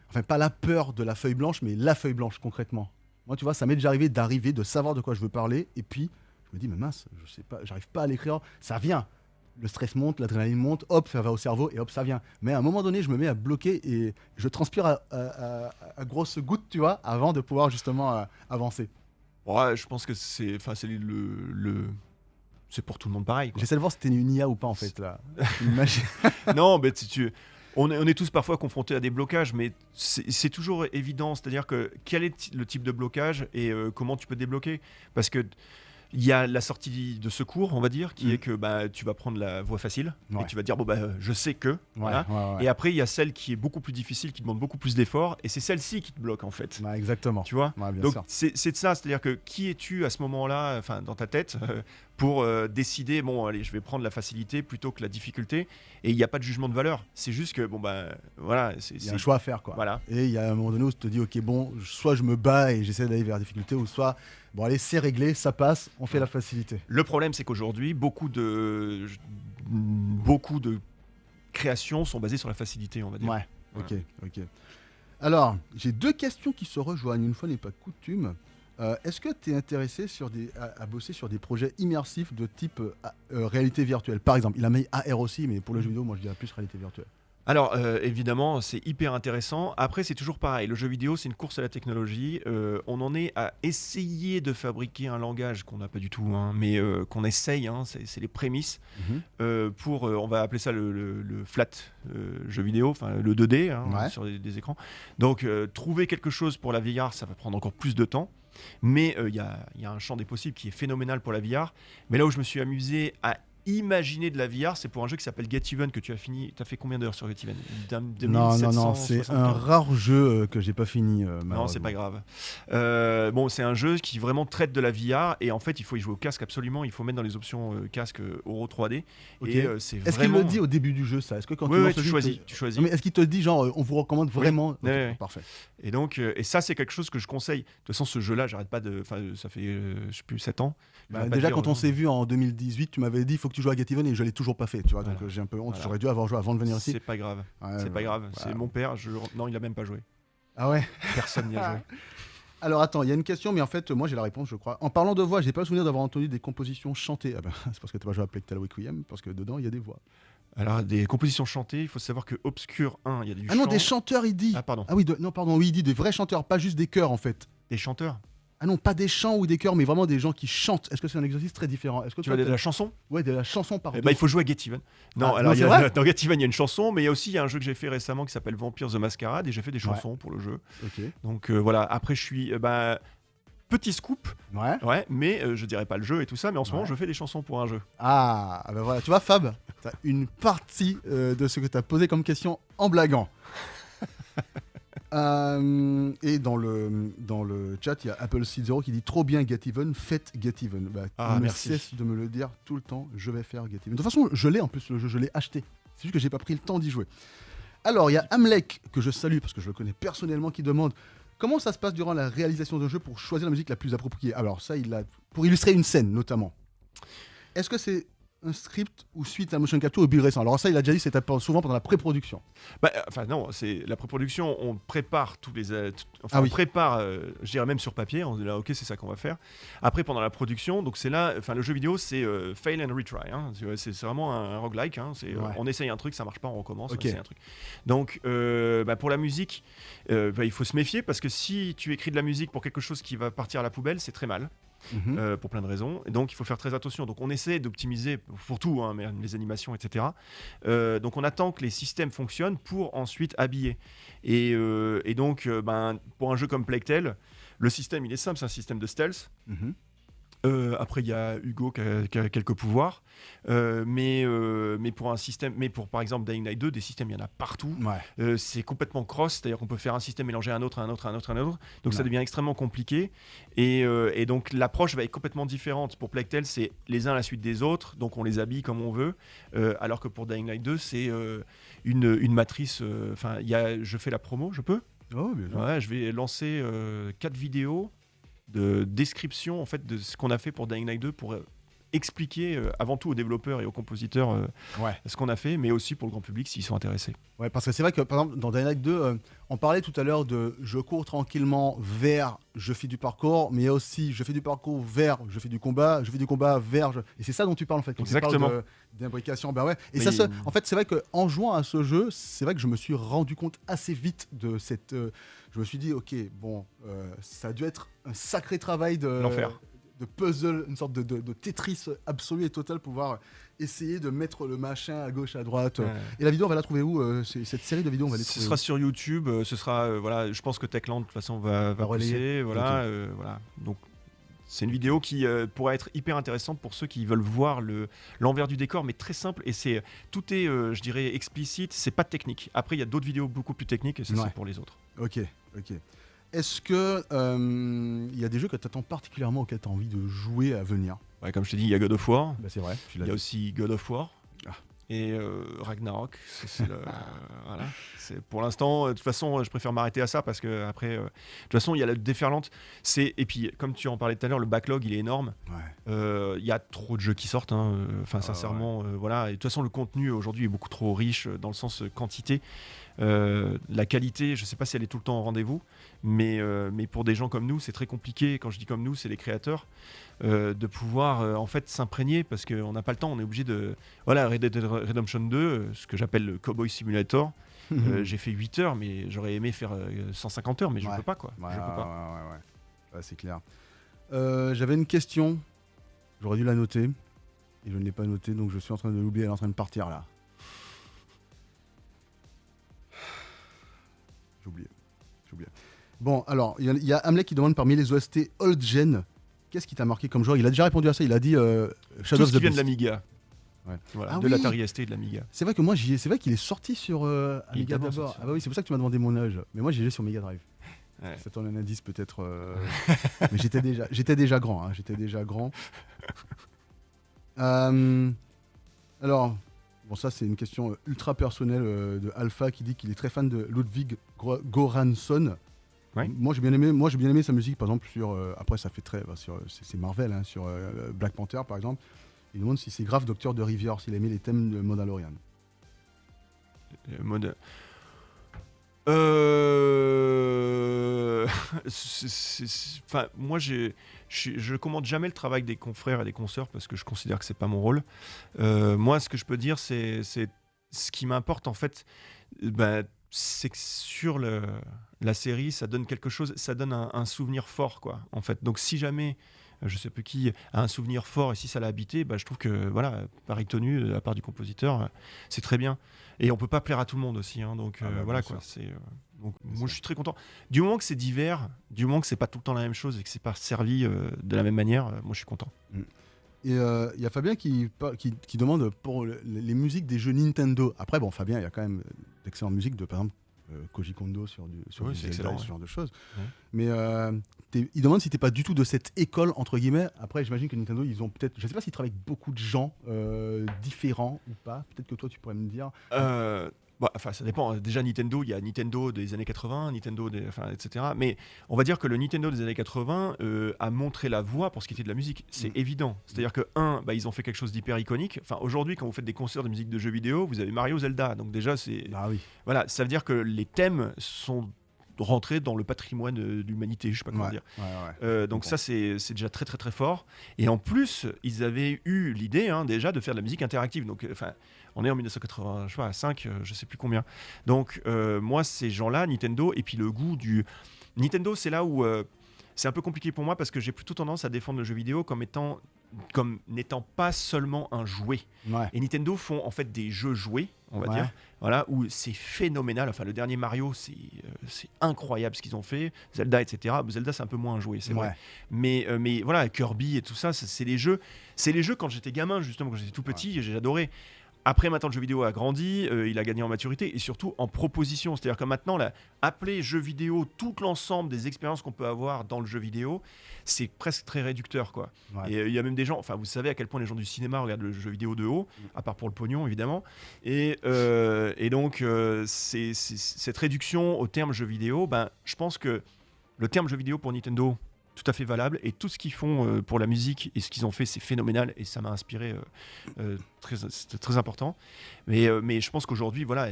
A: enfin pas la peur de la feuille blanche, mais la feuille blanche concrètement? Moi tu vois, ça m'est déjà arrivé de savoir de quoi je veux parler, et puis je me dis mais mince, je sais pas, j'arrive pas à l'écrire, ça vient. Le stress monte, l'adrénaline monte, hop, ça va au cerveau et hop, ça vient. Mais à un moment donné, je me mets à bloquer et je transpire à grosses gouttes, tu vois, avant de pouvoir justement avancer.
B: Ouais, je pense que c'est c'est pour tout le monde pareil, quoi.
A: J'essaie de voir si c'était une IA ou pas en fait là. Une magie.
B: Non, mais on est tous parfois confrontés à des blocages, mais c'est toujours évident. C'est-à-dire que quel est le type de blocage et comment tu peux te débloquer? Parce que il y a la sortie de secours, on va dire, qui est que tu vas prendre la voie facile et tu vas dire je sais que. Voilà.
A: Ouais.
B: Et après, il y a celle qui est beaucoup plus difficile, qui demande beaucoup plus d'efforts, et c'est celle-ci qui te bloque en fait.
A: Ouais, exactement.
B: Tu vois?
A: Ouais, bien
B: Donc
A: sûr.
B: c'est de ça, c'est-à-dire que qui es-tu à ce moment-là, enfin dans ta tête, pour décider bon allez, je vais prendre la facilité plutôt que la difficulté, et il n'y a pas de jugement de valeur. C'est juste que voilà,
A: Il y a un choix à faire quoi.
B: Voilà.
A: Et il y a un moment donné où tu te dis ok bon, soit je me bats et j'essaie d'aller vers la difficulté, ou soit bon allez c'est réglé, ça passe, on fait la facilité.
B: Le problème c'est qu'aujourd'hui beaucoup de créations sont basées sur la facilité, on va dire.
A: Ouais.
B: Voilà.
A: Ok. Alors j'ai deux questions qui se rejoignent, une fois n'est pas coutume. Est-ce que tu es intéressé à bosser sur des projets immersifs de type réalité virtuelle? Par exemple, il a mis AR aussi, mais pour le jeu vidéo, moi je dirais plus réalité virtuelle.
B: Alors, évidemment, c'est hyper intéressant. Après, c'est toujours pareil. Le jeu vidéo, c'est une course à la technologie. On en est à essayer de fabriquer un langage qu'on n'a pas du tout, hein, mais qu'on essaye. Hein, c'est les prémices pour, on va appeler ça le flat jeu vidéo, enfin le 2D hein, sur des écrans. Donc, trouver quelque chose pour la VR, ça va prendre encore plus de temps. Mais il y a un champ des possibles qui est phénoménal pour la VR. Mais là où je me suis amusé à imaginer de la VR, c'est pour un jeu qui s'appelle Get Even, que tu as fini. Tu as fait combien d'heures sur Get Even?
A: Non, c'est un rare jeu que j'ai pas fini.
B: Non, c'est pas grave. C'est un jeu qui vraiment traite de la VR, et en fait, il faut y jouer au casque absolument. Il faut mettre dans les options casque Euro 3D.
A: Okay.
B: Et
A: est-ce qu'il le dit au début du jeu ça? Est-ce que quand
B: tu choisis.
A: Non, mais est-ce qu'il te dit genre on vous recommande vraiment?
B: Oui.
A: Parfait.
B: Et donc, et ça, c'est quelque chose que je conseille. De toute façon, ce jeu-là, j'arrête pas de. Enfin, ça fait, je sais plus, 7 ans.
A: Déjà, quand on s'est vu en 2018, tu m'avais dit il faut que tu joues à Get Even et je l'ai toujours pas fait. Tu vois,
B: Voilà.
A: Donc j'ai un peu honte. J'aurais dû avoir joué avant de venir ici.
B: C'est pas grave.
A: Ouais,
B: pas grave.
A: Voilà.
B: C'est mon père. Non, il a même pas joué.
A: Ah ouais.
B: Personne n'y a joué.
A: Alors attends, il y a une question, mais en fait, moi j'ai la réponse, je crois. En parlant de voix, j'ai pas le souvenir d'avoir entendu des compositions chantées. Ah ben, c'est parce que t'as pas joué à Plague Tale Requiem, parce que dedans il y a des voix.
B: Alors, des compositions chantées, il faut savoir que Obscure 1, il y a du chant.
A: Ah non, des chanteurs, il dit.
B: Ah, pardon.
A: Ah oui, oui, il dit des vrais chanteurs, pas juste des chœurs en fait.
B: Des chanteurs?
A: Ah non, pas des chants ou des chœurs, mais vraiment des gens qui chantent. Est-ce que c'est un exercice très différent? Est-ce que
B: tu vois de la chanson?
A: Ouais, de la chanson, pardon.
B: Il faut jouer à Get Even. Non, alors dans Get Even, il y a une chanson, mais il y a un jeu que j'ai fait récemment qui s'appelle Vampire the Masquerade, et j'ai fait des chansons pour le jeu.
A: Ok.
B: Donc voilà, après je suis... petit scoop, mais je dirais pas le jeu et tout ça, mais en ce moment je fais des chansons pour un jeu.
A: Ah ben voilà, tu vois Fab, t'as une partie de ce que t'as posé comme question en blaguant. Et dans le chat, il y a Apple Seed Zero qui dit trop bien Get Even, faites Get Even.
B: Merci.
A: Cesse de me le dire tout le temps, je vais faire Get Even. De toute façon, je l'ai en plus le jeu, je l'ai acheté. C'est juste que j'ai pas pris le temps d'y jouer. Alors, il y a Amlek, que je salue parce que je le connais personnellement, qui demande comment ça se passe durant la réalisation d'un jeu pour choisir la musique la plus appropriée. Alors ça, pour illustrer une scène notamment. Est-ce que c'est un script ou suite à motion capture ou build récent? Alors ça, il a déjà dit, c'est souvent pendant la pré-production.
B: Non, c'est la pré-production, on prépare
A: on
B: prépare, je dirais même sur papier, on dit là, ok, c'est ça qu'on va faire. Après, pendant la production, donc c'est là, le jeu vidéo, c'est fail and retry, hein. C'est vraiment un roguelike, hein. On essaye un truc, ça marche pas, on recommence, on essaye un truc. Donc, pour la musique, il faut se méfier, parce que si tu écris de la musique pour quelque chose qui va partir à la poubelle, c'est très mal. Pour plein de raisons, et donc il faut faire très attention. Donc on essaie d'optimiser pour tout, hein, mais les animations, etc. Donc on attend que les systèmes fonctionnent pour ensuite habiller. Et donc pour un jeu comme Plague Tale, le système il est simple, c'est un système de stealth. Après, il y a Hugo qui a quelques pouvoirs, mais pour un système, mais pour par exemple Dying Light 2, des systèmes, il y en a partout.
A: Ouais.
B: C'est complètement cross, c'est-à-dire qu'on peut faire un système mélanger un autre, donc ça
A: Ouais.
B: devient extrêmement compliqué. Et donc l'approche va être complètement différente. Pour Plague Tale, c'est les uns à la suite des autres, donc on les habille comme on veut, alors que pour Dying Light 2, c'est une matrice. Enfin, je fais la promo, je peux.
A: Oh, bien sûr.
B: Ouais, je vais lancer 4 vidéos de description en fait de ce qu'on a fait pour Dying Light 2 pour expliquer avant tout aux développeurs et aux compositeurs
A: Ouais.
B: ce qu'on a fait, mais aussi pour le grand public s'ils sont intéressés.
A: Ouais, parce que c'est vrai que par exemple dans Dying Light 2, on parlait tout à l'heure de je cours tranquillement vers je fais du parcours, mais il y a aussi je fais du parcours vers je fais du combat, je fais du combat vers et c'est ça dont tu parles en fait quand
B: Exactement.
A: tu parles d'imbrication. Ben ouais. Et
B: Mais
A: ça, en fait, c'est vrai que en jouant à ce jeu, c'est vrai que je me suis rendu compte assez vite de cette. Je me suis dit ok, bon, ça a dû être un sacré travail
B: L'enfer.
A: de puzzle, une sorte de Tetris absolu et total, pouvoir essayer de mettre le machin à gauche, à droite. Et la vidéo, on va la trouver où cette série de vidéos, on va les
B: Ce
A: trouver
B: sera
A: où
B: sur YouTube, ce sera voilà, je pense que Techland de toute façon va
A: relayer.
B: pousser, voilà, voilà. Donc c'est une vidéo qui pourrait être hyper intéressante pour ceux qui veulent voir l'envers du décor, mais très simple et tout est, je dirais, explicite. C'est pas technique. Après, il y a d'autres vidéos beaucoup plus techniques et ça c'est pour les autres.
A: Ok. Est-ce que il y a des jeux que tu attends particulièrement auxquels tu as envie de jouer à venir?
B: Ouais, comme je t'ai dit, il y a God of War.
A: Bah, c'est vrai.
B: Il y a aussi God of War.
A: Ah.
B: Et Ragnarok, voilà. Pour l'instant, de toute façon, je préfère m'arrêter à ça parce que après, de toute façon, il y a la déferlante. Et puis, comme tu en parlais tout à l'heure, le backlog, il est énorme.
A: Ouais.
B: Il y a trop de jeux qui sortent. Sincèrement, voilà. Et de toute façon, le contenu aujourd'hui est beaucoup trop riche dans le sens quantité. La qualité, je ne sais pas si elle est tout le temps au rendez-vous, mais pour des gens comme nous, c'est très compliqué. Quand je dis comme nous, c'est les créateurs. De pouvoir en fait s'imprégner parce qu'on n'a pas le temps, on est obligé de... Voilà, Red Dead Redemption 2, ce que j'appelle le Cowboy Simulator, j'ai fait 8 heures, mais j'aurais aimé faire 150 heures, mais je ne peux pas, quoi.
A: Ouais,
B: je peux pas.
A: Ouais, c'est clair. J'avais une question, j'aurais dû la noter, et je ne l'ai pas notée, donc je suis en train de l'oublier, elle est en train de partir là. J'ai oublié. Bon, alors, il y a Hamlet qui demande parmi les OST Old Gen, qu'est-ce qui t'a marqué comme joueur? Il a déjà répondu à ça, il a dit Shadow
B: Tout
A: of
B: ce
A: the
B: qui vient de
A: Beast.
B: l'Amiga.
A: Ouais.
B: Voilà,
A: Ah
B: de
A: oui.
B: l'Atari ST et de l'Amiga.
A: C'est vrai que moi, c'est vrai qu'il est sorti sur Amiga
B: d'abord
A: d'abord.
B: sorti.
A: Ah bah oui, c'est pour ça que tu m'as demandé mon âge. Mais moi, j'y allais sur Mega Drive.
B: Ouais.
A: Ça t'en un indice peut-être. Mais j'étais déjà grand. Hein, j'étais déjà grand. Alors, bon, ça, c'est une question ultra personnelle de Alpha qui dit qu'il est très fan de Ludwig Göransson.
B: Ouais.
A: Moi, j'ai bien aimé sa musique, par exemple, sur. Après, ça fait très. C'est Marvel, hein, sur Black Panther, par exemple. Il demande si c'est grave Docteur de Rivière, s'il a aimé les thèmes de Mandalorian.
B: Mode... Enfin, moi, je commande jamais le travail des confrères et des consoeurs parce que je considère que c'est pas mon rôle. Moi, ce que je peux dire, c'est ce qui m'importe en fait, c'est que sur la série, ça donne quelque chose, ça donne un souvenir fort, quoi. En fait, donc si jamais je sais plus qui a un souvenir fort et si ça l'a habité, je trouve que voilà, Paris tenu de la part du compositeur, c'est très bien. Et on peut pas plaire à tout le monde aussi, hein, donc voilà quoi. Donc moi je suis très content. Du moment que c'est divers, du moment que c'est pas tout le temps la même chose et que c'est pas servi de la même manière, moi je suis content.
A: Et il y a Fabien qui demande pour les musiques des jeux Nintendo. Après bon, Fabien, il y a quand même d'excellentes musiques de par exemple Koji Kondo sur du Zelda,
B: excellent,
A: ce genre de choses.
B: Ouais.
A: Mais il demande si t'es pas du tout de cette école entre guillemets. Après, j'imagine que Nintendo, ils ont peut-être, je sais pas s'ils travaillent avec beaucoup de gens différents ou pas. Peut-être que toi, tu pourrais me dire.
B: Ça dépend. Déjà, Nintendo, il y a Nintendo des années 80, etc. Mais on va dire que le Nintendo des années 80 a montré la voie pour ce qui était de la musique. C'est évident. C'est-à-dire que, ils ont fait quelque chose d'hyper iconique. Enfin, aujourd'hui, quand vous faites des concerts de musique de jeux vidéo, vous avez Mario, Zelda. Donc déjà, c'est...
A: Ah oui.
B: Voilà, ça veut dire que les thèmes sont rentrés dans le patrimoine de l'humanité, je sais pas comment dire. Donc ça, c'est déjà très, très, très fort. Et en plus, ils avaient eu l'idée déjà de faire de la musique interactive. Donc, on est en 1985, je sais plus combien. Donc, moi, ces gens-là, Nintendo, et puis le goût du... Nintendo, c'est là où c'est un peu compliqué pour moi parce que j'ai plutôt tendance à défendre le jeu vidéo comme n'étant pas seulement un jouet.
A: Ouais.
B: Et Nintendo font en fait des jeux jouets, on va dire, voilà, où c'est phénoménal. Enfin, le dernier Mario, c'est c'est incroyable ce qu'ils ont fait. Zelda, etc. Zelda, c'est un peu moins joué, c'est vrai.
A: Ouais.
B: Mais voilà, Kirby et tout ça, c'est les jeux. C'est les jeux quand j'étais gamin, justement, quand j'étais tout petit, j'ai adoré. Après, maintenant, le jeu vidéo a grandi, il a gagné en maturité et surtout en proposition. C'est-à-dire que maintenant, là, appeler jeu vidéo tout l'ensemble des expériences qu'on peut avoir dans le jeu vidéo, c'est presque très réducteur, quoi.
A: Ouais.
B: Et il y a même des gens, enfin, vous savez à quel point les gens du cinéma regardent le jeu vidéo de haut, à part pour le pognon, évidemment. Et donc, cette réduction au terme jeu vidéo, ben, je pense que le terme jeu vidéo pour Nintendo, tout à fait valable, et tout ce qu'ils font pour la musique et ce qu'ils ont fait, c'est phénoménal et ça m'a inspiré, c'était très important, mais je pense qu'aujourd'hui voilà,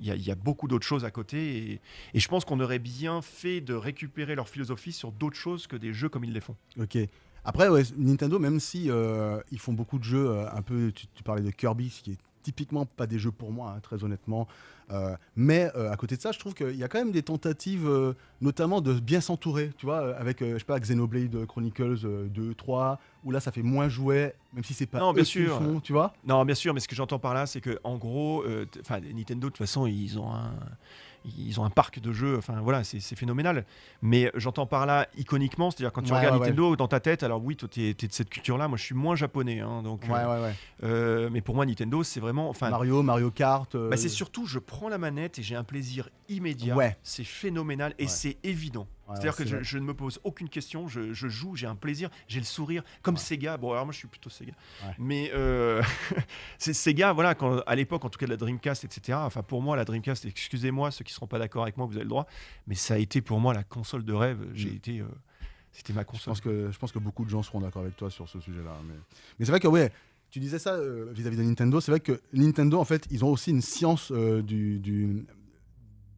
B: il y a beaucoup d'autres choses à côté, et je pense qu'on aurait bien fait de récupérer leur philosophie sur d'autres choses que des jeux comme ils les font.
A: Ok. Après, ouais, Nintendo, même si ils font beaucoup de jeux, un peu, tu parlais de Kirby, ce qui est typiquement pas des jeux pour moi, hein, très honnêtement. Mais à côté de ça, je trouve qu'il y a quand même des tentatives, notamment de bien s'entourer, tu vois, avec, je sais pas, Xenoblade Chronicles 2, 3, où là, ça fait moins jouet, même si c'est pas
B: Non,
A: eux
B: bien
A: qui le
B: sûr.
A: font, tu vois.
B: Non, bien sûr, mais ce que j'entends par là, c'est que en gros, Nintendo, de toute façon, ils ont un parc de jeux, enfin voilà, c'est phénoménal. Mais j'entends par là iconiquement, c'est-à-dire quand tu
A: Ouais,
B: regardes
A: ouais,
B: Nintendo dans ta tête, alors oui, toi t'es de cette culture-là, moi je suis moins japonais, hein, donc.
A: Ouais.
B: Mais pour moi, Nintendo, c'est vraiment, enfin,
A: Mario Kart.
B: bah, c'est surtout, je prends la manette et j'ai un plaisir immédiat.
A: Ouais.
B: C'est phénoménal et
A: Ouais.
B: c'est évident.
A: Ouais,
B: C'est-à-dire
A: ouais,
B: que
A: c'est vrai.
B: je ne me pose aucune question, je joue, j'ai un plaisir, j'ai le sourire, comme
A: Ouais.
B: Sega. Bon, alors moi je suis plutôt Sega.
A: Ouais.
B: Mais c'est Sega, voilà, à l'époque, en tout cas de la Dreamcast, etc. Enfin, pour moi, la Dreamcast, excusez-moi, ceux qui ne seront pas d'accord avec moi, vous avez le droit, mais ça a été pour moi la console de rêve. C'était ma console.
A: Je pense que beaucoup de gens seront d'accord avec toi sur ce sujet-là. Mais c'est vrai que, ouais, tu disais ça vis-à-vis de Nintendo. C'est vrai que Nintendo, en fait, ils ont aussi une science de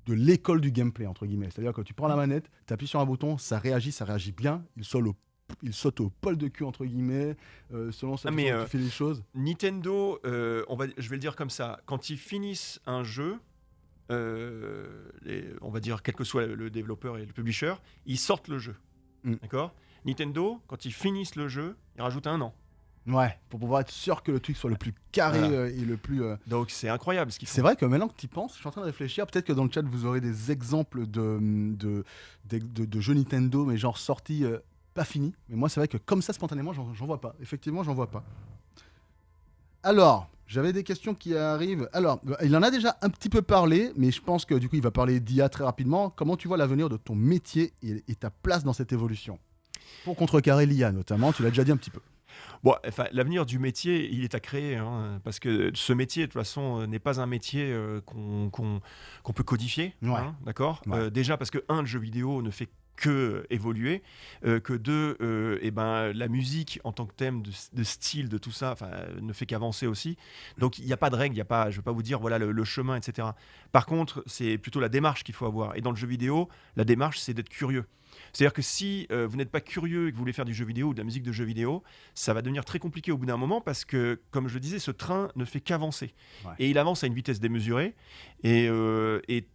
A: l'école du gameplay, entre guillemets. C'est-à-dire que tu prends la manette, tu appuies sur un bouton, ça réagit bien, il saute au poil de cul, entre guillemets, selon ça, tu fais les choses.
B: Nintendo, je vais le dire comme ça, quand ils finissent un jeu, on va dire quel que soit le développeur et le publisher, ils sortent le jeu. D'accord ? Nintendo, quand ils finissent le jeu, ils rajoutent un an.
A: Ouais, pour pouvoir être sûr que le truc soit le plus carré et le plus...
B: Donc c'est incroyable ce qu'ils font.
A: C'est vrai que maintenant que tu y penses, je suis en train de réfléchir, peut-être que dans le chat vous aurez des exemples de jeux Nintendo, mais genre sortis pas finis. Mais moi c'est vrai que comme ça spontanément, j'en vois pas. Effectivement, j'en vois pas. Alors, j'avais des questions qui arrivent. Alors, il en a déjà un petit peu parlé, mais je pense que du coup il va parler d'IA très rapidement. Comment tu vois l'avenir de ton métier et ta place dans cette évolution ? Pour contrecarrer l'IA notamment, tu l'as déjà dit un petit peu.
B: Bon, enfin, l'avenir du métier, il est à créer, hein, parce que ce métier, de toute façon, n'est pas un métier qu'on peut codifier,
A: Ouais.
B: hein, d'accord ?
A: Ouais.
B: Déjà parce que, le jeu vidéo ne fait que évoluer, que deux, la musique en tant que thème de style, de tout ça, ne fait qu'avancer aussi. Donc, il n'y a pas de règle, je ne vais pas vous dire, voilà, le chemin, etc. Par contre, c'est plutôt la démarche qu'il faut avoir. Et dans le jeu vidéo, la démarche, c'est d'être curieux. C'est-à-dire que si vous n'êtes pas curieux et que vous voulez faire du jeu vidéo ou de la musique de jeu vidéo, ça va devenir très compliqué au bout d'un moment parce que, comme je le disais, ce train ne fait qu'avancer.
A: Ouais.
B: Et il avance à une vitesse démesurée. Et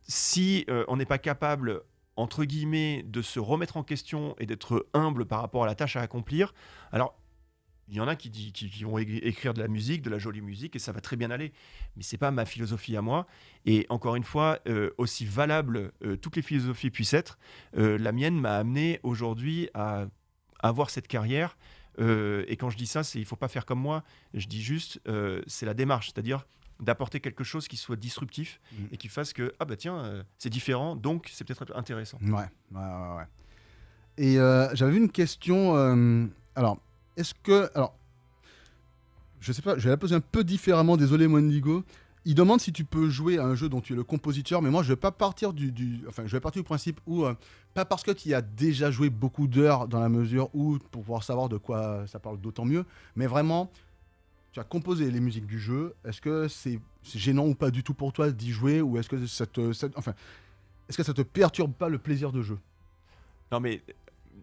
B: si on n'est pas capable, entre guillemets, de se remettre en question et d'être humble par rapport à la tâche à accomplir, alors il y en a qui vont écrire de la musique, de la jolie musique, et ça va très bien aller. Mais c'est pas ma philosophie à moi. Et encore une fois, aussi valable toutes les philosophies puissent être, la mienne m'a amené aujourd'hui à avoir cette carrière. Et quand je dis ça, il faut pas faire comme moi. Je dis juste, c'est la démarche, c'est-à-dire d'apporter quelque chose qui soit disruptif et qui fasse que, c'est différent, donc c'est peut-être intéressant.
A: Ouais. Et j'avais vu une question. Alors, je sais pas, je vais la poser un peu différemment, désolé Mondigo. Il demande si tu peux jouer à un jeu dont tu es le compositeur, mais moi je vais pas partir je vais partir du principe où, pas parce que tu y as déjà joué beaucoup d'heures dans la mesure où, pour pouvoir savoir de quoi ça parle d'autant mieux, mais vraiment, tu as composé les musiques du jeu, est-ce que c'est gênant ou pas du tout pour toi d'y jouer, ou est-ce que ça te perturbe pas le plaisir de jeu ?
B: Non mais...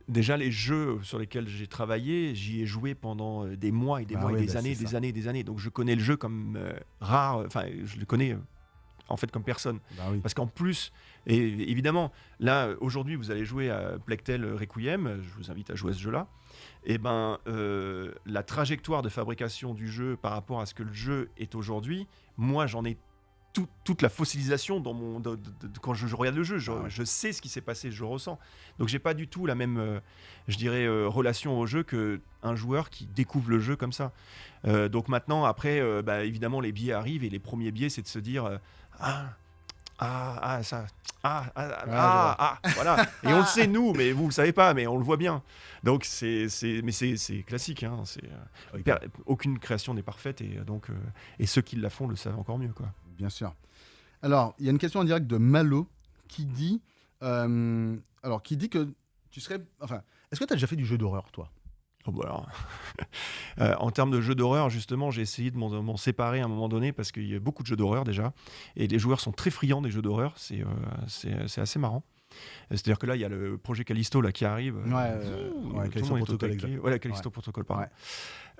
B: Déjà, les jeux sur lesquels j'ai travaillé, j'y ai joué pendant des mois et des mois et des années. Donc, je connais le jeu comme rare. Enfin, je le connais en fait comme personne.
A: Oui.
B: Parce qu'en plus, et évidemment, là, aujourd'hui, vous allez jouer à Plague Tale Requiem. Je vous invite à jouer à ce jeu-là. Et la trajectoire de fabrication du jeu par rapport à ce que le jeu est aujourd'hui, moi, j'en ai toute la fossilisation dans quand je regarde le jeu. Je sais ce qui s'est passé, je ressens. Donc j'ai pas du tout la même, relation au jeu qu'un joueur qui découvre le jeu comme ça. Donc maintenant, après, évidemment, les biais arrivent et les premiers biais, c'est de se dire voilà. Et on le sait nous, mais vous le savez pas, mais on le voit bien. Donc c'est classique. Hein. Aucune création n'est parfaite et ceux qui la font le savent encore mieux, quoi.
A: Bien sûr. Alors, il y a une question en direct de Malo qui dit que tu serais... Enfin, est-ce que tu as déjà fait du jeu d'horreur, toi ?
B: En termes de jeux d'horreur, justement, j'ai essayé de m'en séparer à un moment donné parce qu'il y a beaucoup de jeux d'horreur déjà. Et les joueurs sont très friands des jeux d'horreur. C'est assez marrant. C'est-à-dire que là, il y a le projet Callisto là, qui arrive.
A: Callisto Protocol.
B: Voilà, Callisto Protocol, pardon.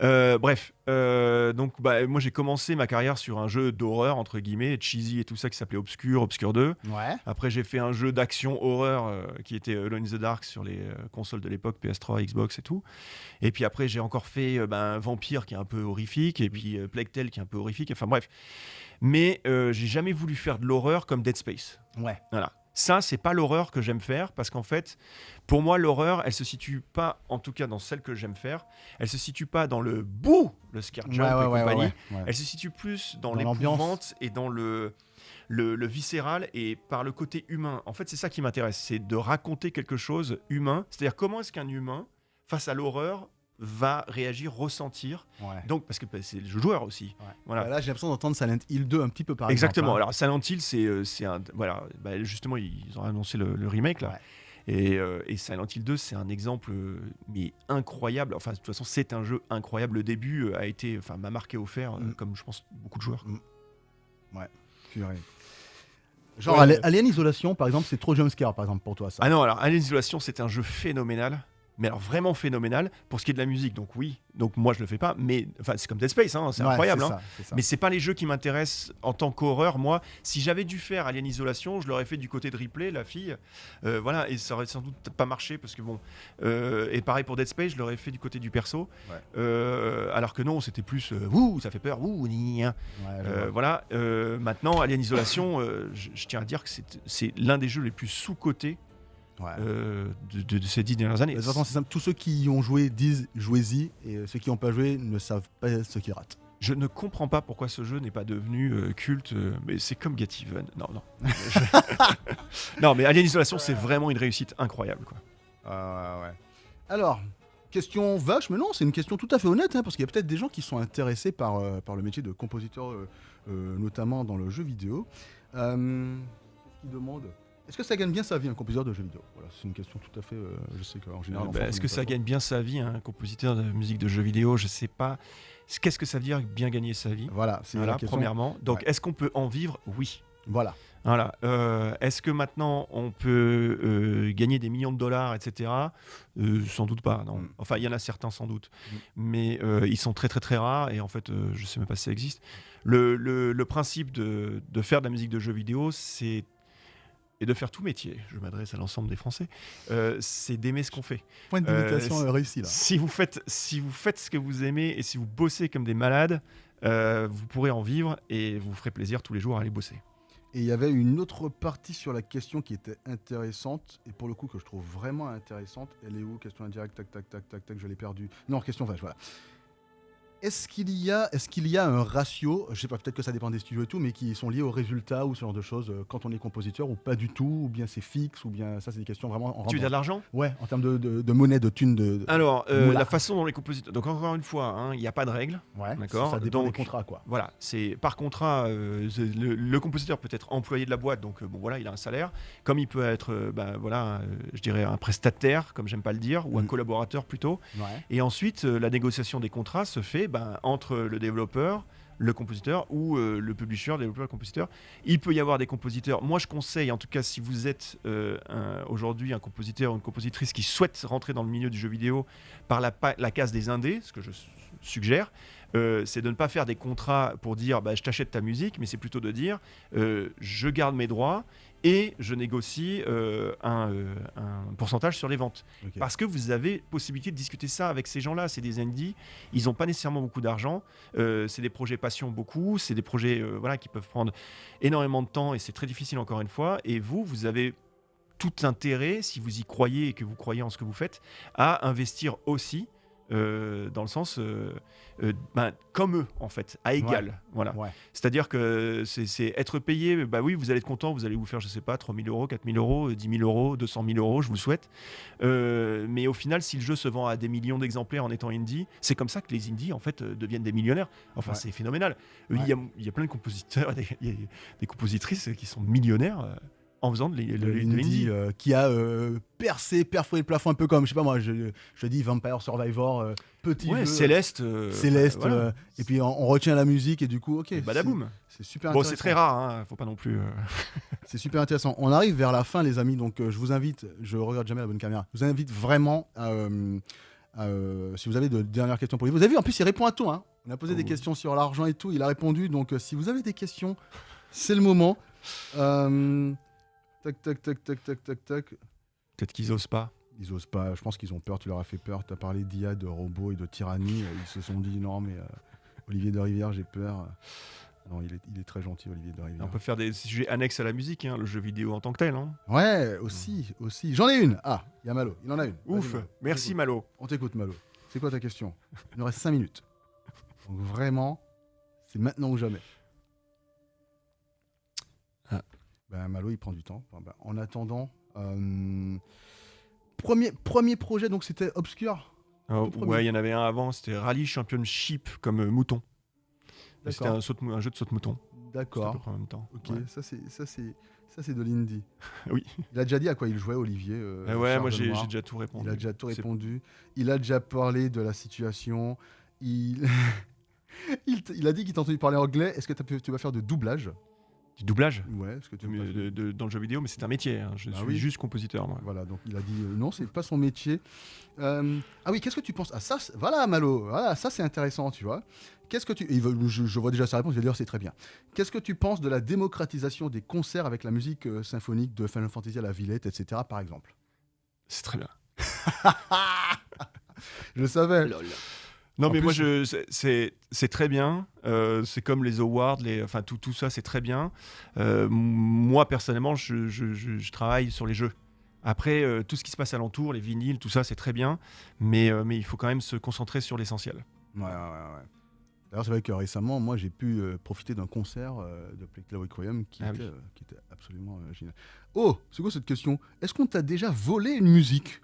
A: Ouais.
B: Bref, donc moi j'ai commencé ma carrière sur un jeu d'horreur, entre guillemets, cheesy et tout ça, qui s'appelait Obscure 2.
A: Ouais.
B: Après, j'ai fait un jeu d'action horreur qui était Alone in the Dark sur les consoles de l'époque, PS3, Xbox et tout. Et puis après, j'ai encore fait Vampire qui est un peu horrifique, et puis Plague Tale qui est un peu horrifique. Enfin bref. Mais j'ai jamais voulu faire de l'horreur comme Dead Space.
A: Ouais.
B: Voilà. Ça, c'est pas l'horreur que j'aime faire parce qu'en fait, pour moi, l'horreur, elle se situe pas, en tout cas dans celle que j'aime faire, elle se situe pas dans le scare jump et compagnie.
A: Ouais.
B: Elle se situe plus dans
A: l'ambiance
B: l'épouvante et dans le viscéral et par le côté humain. En fait, c'est ça qui m'intéresse, c'est de raconter quelque chose humain. C'est-à-dire comment est-ce qu'un humain, face à l'horreur, va réagir, ressentir.
A: Ouais.
B: Donc, parce que c'est le joueur aussi.
A: Ouais.
B: Voilà.
A: Là, j'ai l'impression d'entendre Silent Hill 2 un petit peu par
B: Exactement.
A: exemple.
B: Alors, Silent Hill, c'est un... Voilà. Justement, ils ont annoncé le remake, là. Ouais. Et Silent Hill 2, c'est un exemple mais incroyable. Enfin, de toute façon, c'est un jeu incroyable. Le début m'a marqué au fer, comme je pense beaucoup de joueurs.
A: Ouais. Purée. Genre, Alien Isolation, par exemple, c'est trop jumpscare, par exemple, pour toi, ça.
B: Ah non, alors Alien Isolation, c'est un jeu phénoménal. Mais alors vraiment phénoménal pour ce qui est de la musique. Donc oui, donc moi je le fais pas, mais enfin c'est comme Dead Space, hein, c'est incroyable.
A: C'est ça.
B: Mais c'est pas les jeux qui m'intéressent en tant qu'horreur. Moi, si j'avais dû faire Alien Isolation, je l'aurais fait du côté de Ripley, la fille, voilà, et ça aurait sans doute pas marché parce que bon. Et pareil pour Dead Space, je l'aurais fait du côté du perso, alors que non, c'était plus ça fait peur, voilà. Maintenant, Alien Isolation, je tiens à dire que c'est l'un des jeux les plus sous-cotés. De ces 10 dernières années.
A: De toute façon, c'est simple. Tous ceux qui y ont joué disent jouez-y, et ceux qui n'ont pas joué ne savent pas ce qu'ils ratent.
B: Je ne comprends pas pourquoi ce jeu n'est pas devenu culte, mais c'est comme Get Even. Non. Non, mais Alien Isolation, c'est vraiment une réussite incroyable, quoi.
A: Ouais. Alors, question vache, mais non, c'est une question tout à fait honnête, hein, parce qu'il y a peut-être des gens qui sont intéressés par le métier de compositeur, notamment dans le jeu vidéo. Qu'est-ce qu'ils demandent ? Est-ce que ça gagne bien sa vie, un compositeur de jeux vidéo ? Voilà, c'est une question tout à fait... je sais qu'en général...
B: est-ce que ça gagne bien sa vie, un compositeur de musique de jeux vidéo ? Je sais pas. Qu'est-ce que ça veut dire bien gagner sa vie ?
A: Voilà, c'est la question.
B: Premièrement. Donc, est-ce qu'on peut en vivre ? Oui.
A: Voilà.
B: Est-ce que maintenant, on peut gagner des millions de dollars, etc. Sans doute pas, non. Enfin, il y en a certains, sans doute. Mais ils sont très, très, très rares. Et en fait, je sais même pas si ça existe. Le principe de faire de la musique de jeux vidéo, et de faire tout métier, je m'adresse à l'ensemble des Français, c'est d'aimer ce qu'on fait.
A: Point d'imitation réussi, là.
B: Si vous faites ce que vous aimez et si vous bossez comme des malades, vous pourrez en vivre et vous ferez plaisir tous les jours à aller bosser.
A: Et il y avait une autre partie sur la question qui était intéressante, et pour le coup que je trouve vraiment intéressante. Elle est où ? Question indirecte, tac, je l'ai perdue. Non, question vache, voilà. Est-ce qu'il y a un ratio, je sais pas, peut-être que ça dépend des studios et tout, mais qui sont liés aux résultats ou ce genre de choses quand on est compositeur, ou pas du tout, ou bien c'est fixe, ou bien ça c'est des questions vraiment...
B: Tu veux dire de l'argent ?
A: Ouais, en termes de monnaie, de thunes,
B: Alors, la façon dont les compositeurs... Donc encore une fois, il n'y a pas de règles.
A: Ouais,
B: d'accord.
A: Ça dépend des contrats, quoi.
B: Voilà, c'est par contrat, le compositeur peut être employé de la boîte, donc il a un salaire, comme il peut être, je dirais un prestataire, comme j'aime pas le dire, ou un collaborateur plutôt.
A: Ouais.
B: Et ensuite, la négociation des contrats se fait entre le développeur, le compositeur ou le publisher, développeur, le compositeur. Il peut y avoir des compositeurs. Moi, je conseille, en tout cas, si vous êtes aujourd'hui un compositeur ou une compositrice qui souhaite rentrer dans le milieu du jeu vidéo par la case des indés, ce que je suggère, c'est de ne pas faire des contrats pour dire je t'achète ta musique, mais c'est plutôt de dire je garde mes droits et je négocie un pourcentage sur les ventes.
A: Ok.
B: Parce que vous avez possibilité de discuter ça avec ces gens-là. C'est des indies, ils n'ont pas nécessairement beaucoup d'argent, c'est des projets passion beaucoup, c'est des projets qui peuvent prendre énormément de temps et c'est très difficile encore une fois. Et vous avez tout intérêt, si vous y croyez et que vous croyez en ce que vous faites, à investir aussi dans le sens comme eux en fait, à égal. Voilà.
A: Ouais.
B: C'est-à-dire que c'est être payé, oui, vous allez être content, vous allez vous faire, je sais pas, 3 000 euros, 4 000 euros, 10 000 euros, 200 000 euros, je vous le souhaite. Mais au final, si le jeu se vend à des millions d'exemplaires en étant indie, c'est comme ça que les indies en fait deviennent des millionnaires. Enfin, c'est phénoménal. Il y a plein de compositeurs, il y a des compositrices qui sont millionnaires en faisant de l'indie.
A: Qui a perforé le plafond un peu comme, je sais pas moi, je dis Vampire Survivor, petit jeu.
B: Céleste. Voilà.
A: Et puis on retient la musique et du coup, ok.
B: Badaboum.
A: C'est super
B: Bon,
A: intéressant.
B: c'est très rare, hein, faut pas non plus.
A: C'est super intéressant. On arrive vers la fin, les amis, donc je vous invite, je regarde jamais la bonne caméra, je vous invite vraiment si vous avez de dernières questions pour lui. Vous avez vu, en plus, il répond à tout. Hein. On a posé des questions sur l'argent et tout, il a répondu. Donc si vous avez des questions, c'est le moment. Tac.
B: Peut-être qu'ils osent pas.
A: Ils osent pas, je pense qu'ils ont peur, tu leur as fait peur. Tu as parlé d'IA, de robots et de tyrannie. Ils se sont dit non, mais Olivier de Rivière, j'ai peur. Non, il est très gentil, Olivier de Rivière.
B: On peut faire des sujets annexes à la musique, hein, le jeu vidéo en tant que tel. Hein.
A: Ouais, aussi. J'en ai une. Ah, il y a Malo, il en a une.
B: Ouf,
A: Malo.
B: merci Malo.
A: On t'écoute, Malo. C'est quoi ta question? Il nous reste 5 minutes. Donc vraiment, c'est maintenant ou jamais. Malo, il prend du temps. En attendant, premier projet, donc c'était Obscur.
B: Ouais, il y en avait un avant, c'était Rally Championship comme mouton. C'était un jeu de saut de mouton.
A: D'accord.
B: C'était à peu près en même temps.
A: Ok,
B: Ouais.
A: ça c'est de l'indie.
B: Oui.
A: Il a déjà dit à quoi il jouait, Olivier.
B: Moi j'ai déjà tout répondu.
A: Il a déjà tout répondu. Il a déjà parlé de la situation. Il a dit qu'il t'a entendu parler anglais. Est-ce que tu vas faire de doublage?
B: Du doublage?
A: Ouais, parce que tu
B: dans le jeu vidéo, mais c'est un métier. Hein. Je suis juste compositeur. Moi.
A: Voilà, donc il a dit non, c'est pas son métier. Ah oui, qu'est-ce que tu penses? Ah ça, voilà Malo, voilà, ça c'est intéressant, tu vois. Qu'est-ce que je vois déjà sa réponse. Il va dire c'est très bien. Qu'est-ce que tu penses de la démocratisation des concerts avec la musique symphonique de Final Fantasy à la Villette, etc. par exemple?
B: C'est très bien.
A: Je le savais.
B: Lol. Non, mais moi, c'est très bien. C'est comme les awards, tout ça, c'est très bien. Moi, personnellement, je travaille sur les jeux. Après, tout ce qui se passe alentour, les vinyles, tout ça, c'est très bien. Mais il faut quand même se concentrer sur l'essentiel.
A: Ouais. D'ailleurs, c'est vrai que récemment, moi, j'ai pu profiter d'un concert de Playclaw Requiem qui était absolument génial. Oh, c'est quoi cette question? Est-ce qu'on t'a déjà volé une musique?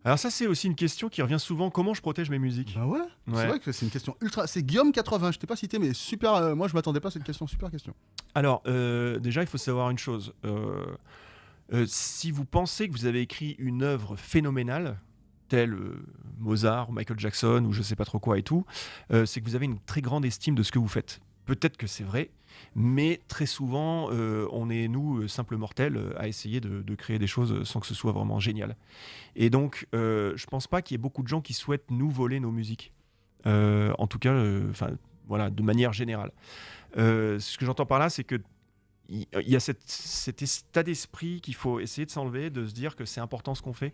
B: Alors ça, c'est aussi une question qui revient souvent. Comment je protège mes musiques?
A: Bah ouais. C'est vrai que c'est une question ultra... C'est Guillaume 80, je t'ai pas cité, mais super... moi, je m'attendais pas à cette question. Super question.
B: Alors, déjà, il faut savoir une chose. Si vous pensez que vous avez écrit une œuvre phénoménale, telle Mozart ou Michael Jackson ou je sais pas trop quoi et tout, c'est que vous avez une très grande estime de ce que vous faites. Peut-être que c'est vrai, mais très souvent, on est, nous, simples mortels, à essayer de créer des choses sans que ce soit vraiment génial. Et donc, je pense pas qu'il y ait beaucoup de gens qui souhaitent nous voler nos musiques. En tout cas, de manière générale. Ce que j'entends par là, c'est que il y a cet état d'esprit qu'il faut essayer de s'enlever, de se dire que c'est important ce qu'on fait.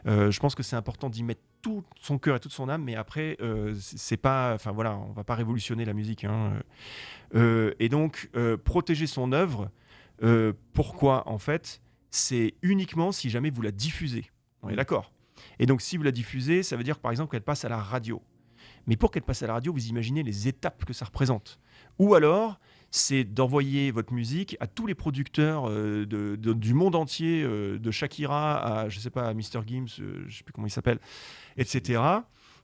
B: Je pense que c'est important d'y mettre tout son cœur et toute son âme, mais après, c'est pas, on va pas révolutionner la musique. Hein. Et donc, protéger son œuvre, pourquoi en fait, c'est uniquement si jamais vous la diffusez. On est d'accord. Et donc, si vous la diffusez, ça veut dire par exemple qu'elle passe à la radio. Mais pour qu'elle passe à la radio, vous imaginez les étapes que ça représente. Ou alors, c'est d'envoyer votre musique à tous les producteurs du monde entier, de Shakira à, je sais pas, à Mr. Gims, je sais plus comment il s'appelle, etc.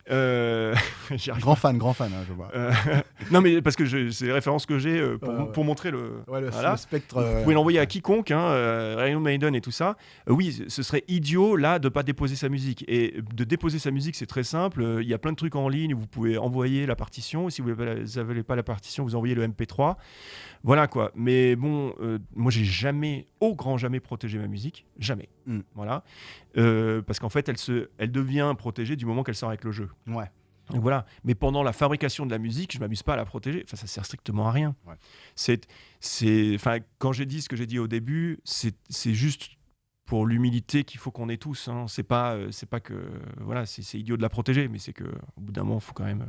A: Grand fan, hein, je vois.
B: Non, mais parce que c'est les références que j'ai pour montrer le
A: spectre.
B: Vous pouvez l'envoyer à quiconque, Iron Maiden et tout ça. Oui, ce serait idiot là de pas déposer sa musique. Et de déposer sa musique, c'est très simple. Il y a plein de trucs en ligne. Vous pouvez envoyer la partition. Si vous n'avez pas la partition, vous envoyez le MP3. Voilà quoi. Mais bon, moi j'ai jamais, au grand jamais, protégé ma musique. Jamais. Voilà. Parce qu'en fait, elle devient protégée du moment qu'elle sort avec le jeu.
A: Ouais.
B: Donc voilà. Mais pendant la fabrication de la musique, je m'amuse pas à la protéger. Enfin, ça sert strictement à rien.
A: Ouais.
B: Enfin, quand j'ai dit ce que j'ai dit au début, c'est juste pour l'humilité qu'il faut qu'on ait tous. Hein. C'est pas que voilà, c'est idiot de la protéger, mais c'est que au bout d'un moment, faut quand même,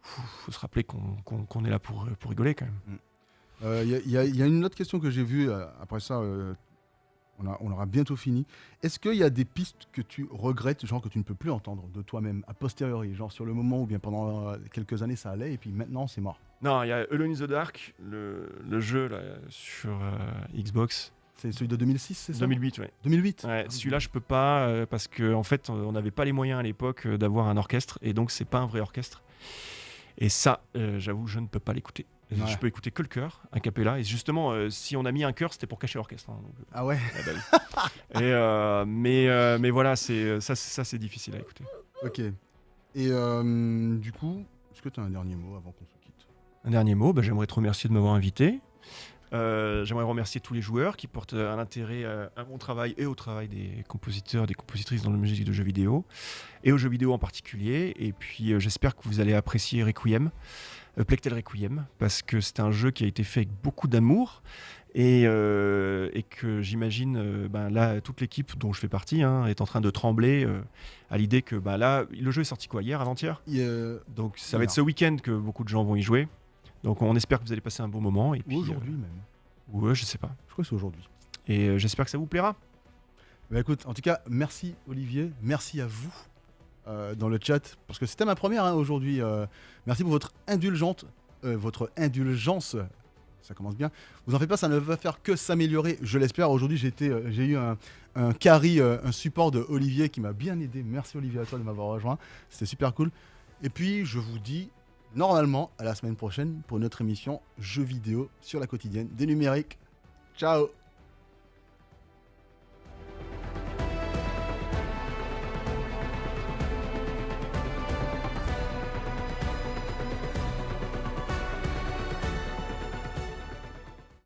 B: faut se rappeler qu'on est là pour rigoler quand même.
A: Il y a une autre question que j'ai vue. Après ça, on aura bientôt fini. Est-ce qu'il y a des pistes que tu regrettes, genre que tu ne peux plus entendre de toi-même a posteriori, genre sur le moment ou bien pendant quelques années ça allait et puis maintenant c'est mort?
B: Non, il y a Alone in the Dark, le jeu là, sur Xbox.
A: C'est celui de 2006, c'est ça?
B: 2008, ouais.
A: 2008.
B: Ouais, celui-là, je peux pas parce que en fait, on n'avait pas les moyens à l'époque d'avoir un orchestre et donc c'est pas un vrai orchestre. Et ça, j'avoue, je ne peux pas l'écouter.
A: Ouais.
B: Je peux écouter que le chœur, a cappella. Et justement, si on a mis un chœur, c'était pour cacher l'orchestre. Hein, donc,
A: Ah ouais.
B: bah oui. Mais voilà, ça, c'est difficile à écouter.
A: Ok. Et du coup, est-ce que tu as un dernier mot avant qu'on se quitte?
B: Un dernier mot, bah, j'aimerais te remercier de m'avoir invité. J'aimerais remercier tous les joueurs qui portent un intérêt à mon travail et au travail des compositeurs, des compositrices dans la musique de jeux vidéo, et aux jeux vidéo en particulier. Et puis j'espère que vous allez apprécier Requiem, Plectel Requiem, parce que c'est un jeu qui a été fait avec beaucoup d'amour et que j'imagine là toute l'équipe dont je fais partie est en train de trembler à l'idée que là le jeu est sorti quoi, hier, avant-hier, donc ça va être ce week-end que beaucoup de gens vont y jouer. Donc on espère que vous allez passer un bon moment. Et puis,
A: aujourd'hui même.
B: Ouais, je sais pas.
A: Je crois que c'est aujourd'hui.
B: Et j'espère que ça vous plaira.
A: Bah écoute, en tout cas, merci Olivier, merci à vous dans le chat, parce que c'était ma première aujourd'hui. Merci pour votre indulgence. Ça commence bien. Vous en faites pas, ça ne va faire que s'améliorer, je l'espère. Aujourd'hui, j'ai eu un carry, un support de Olivier qui m'a bien aidé. Merci Olivier à toi de m'avoir rejoint. C'était super cool. Et puis, je vous dis normalement à la semaine prochaine pour notre émission Jeux vidéo sur la quotidienne des numériques. Ciao!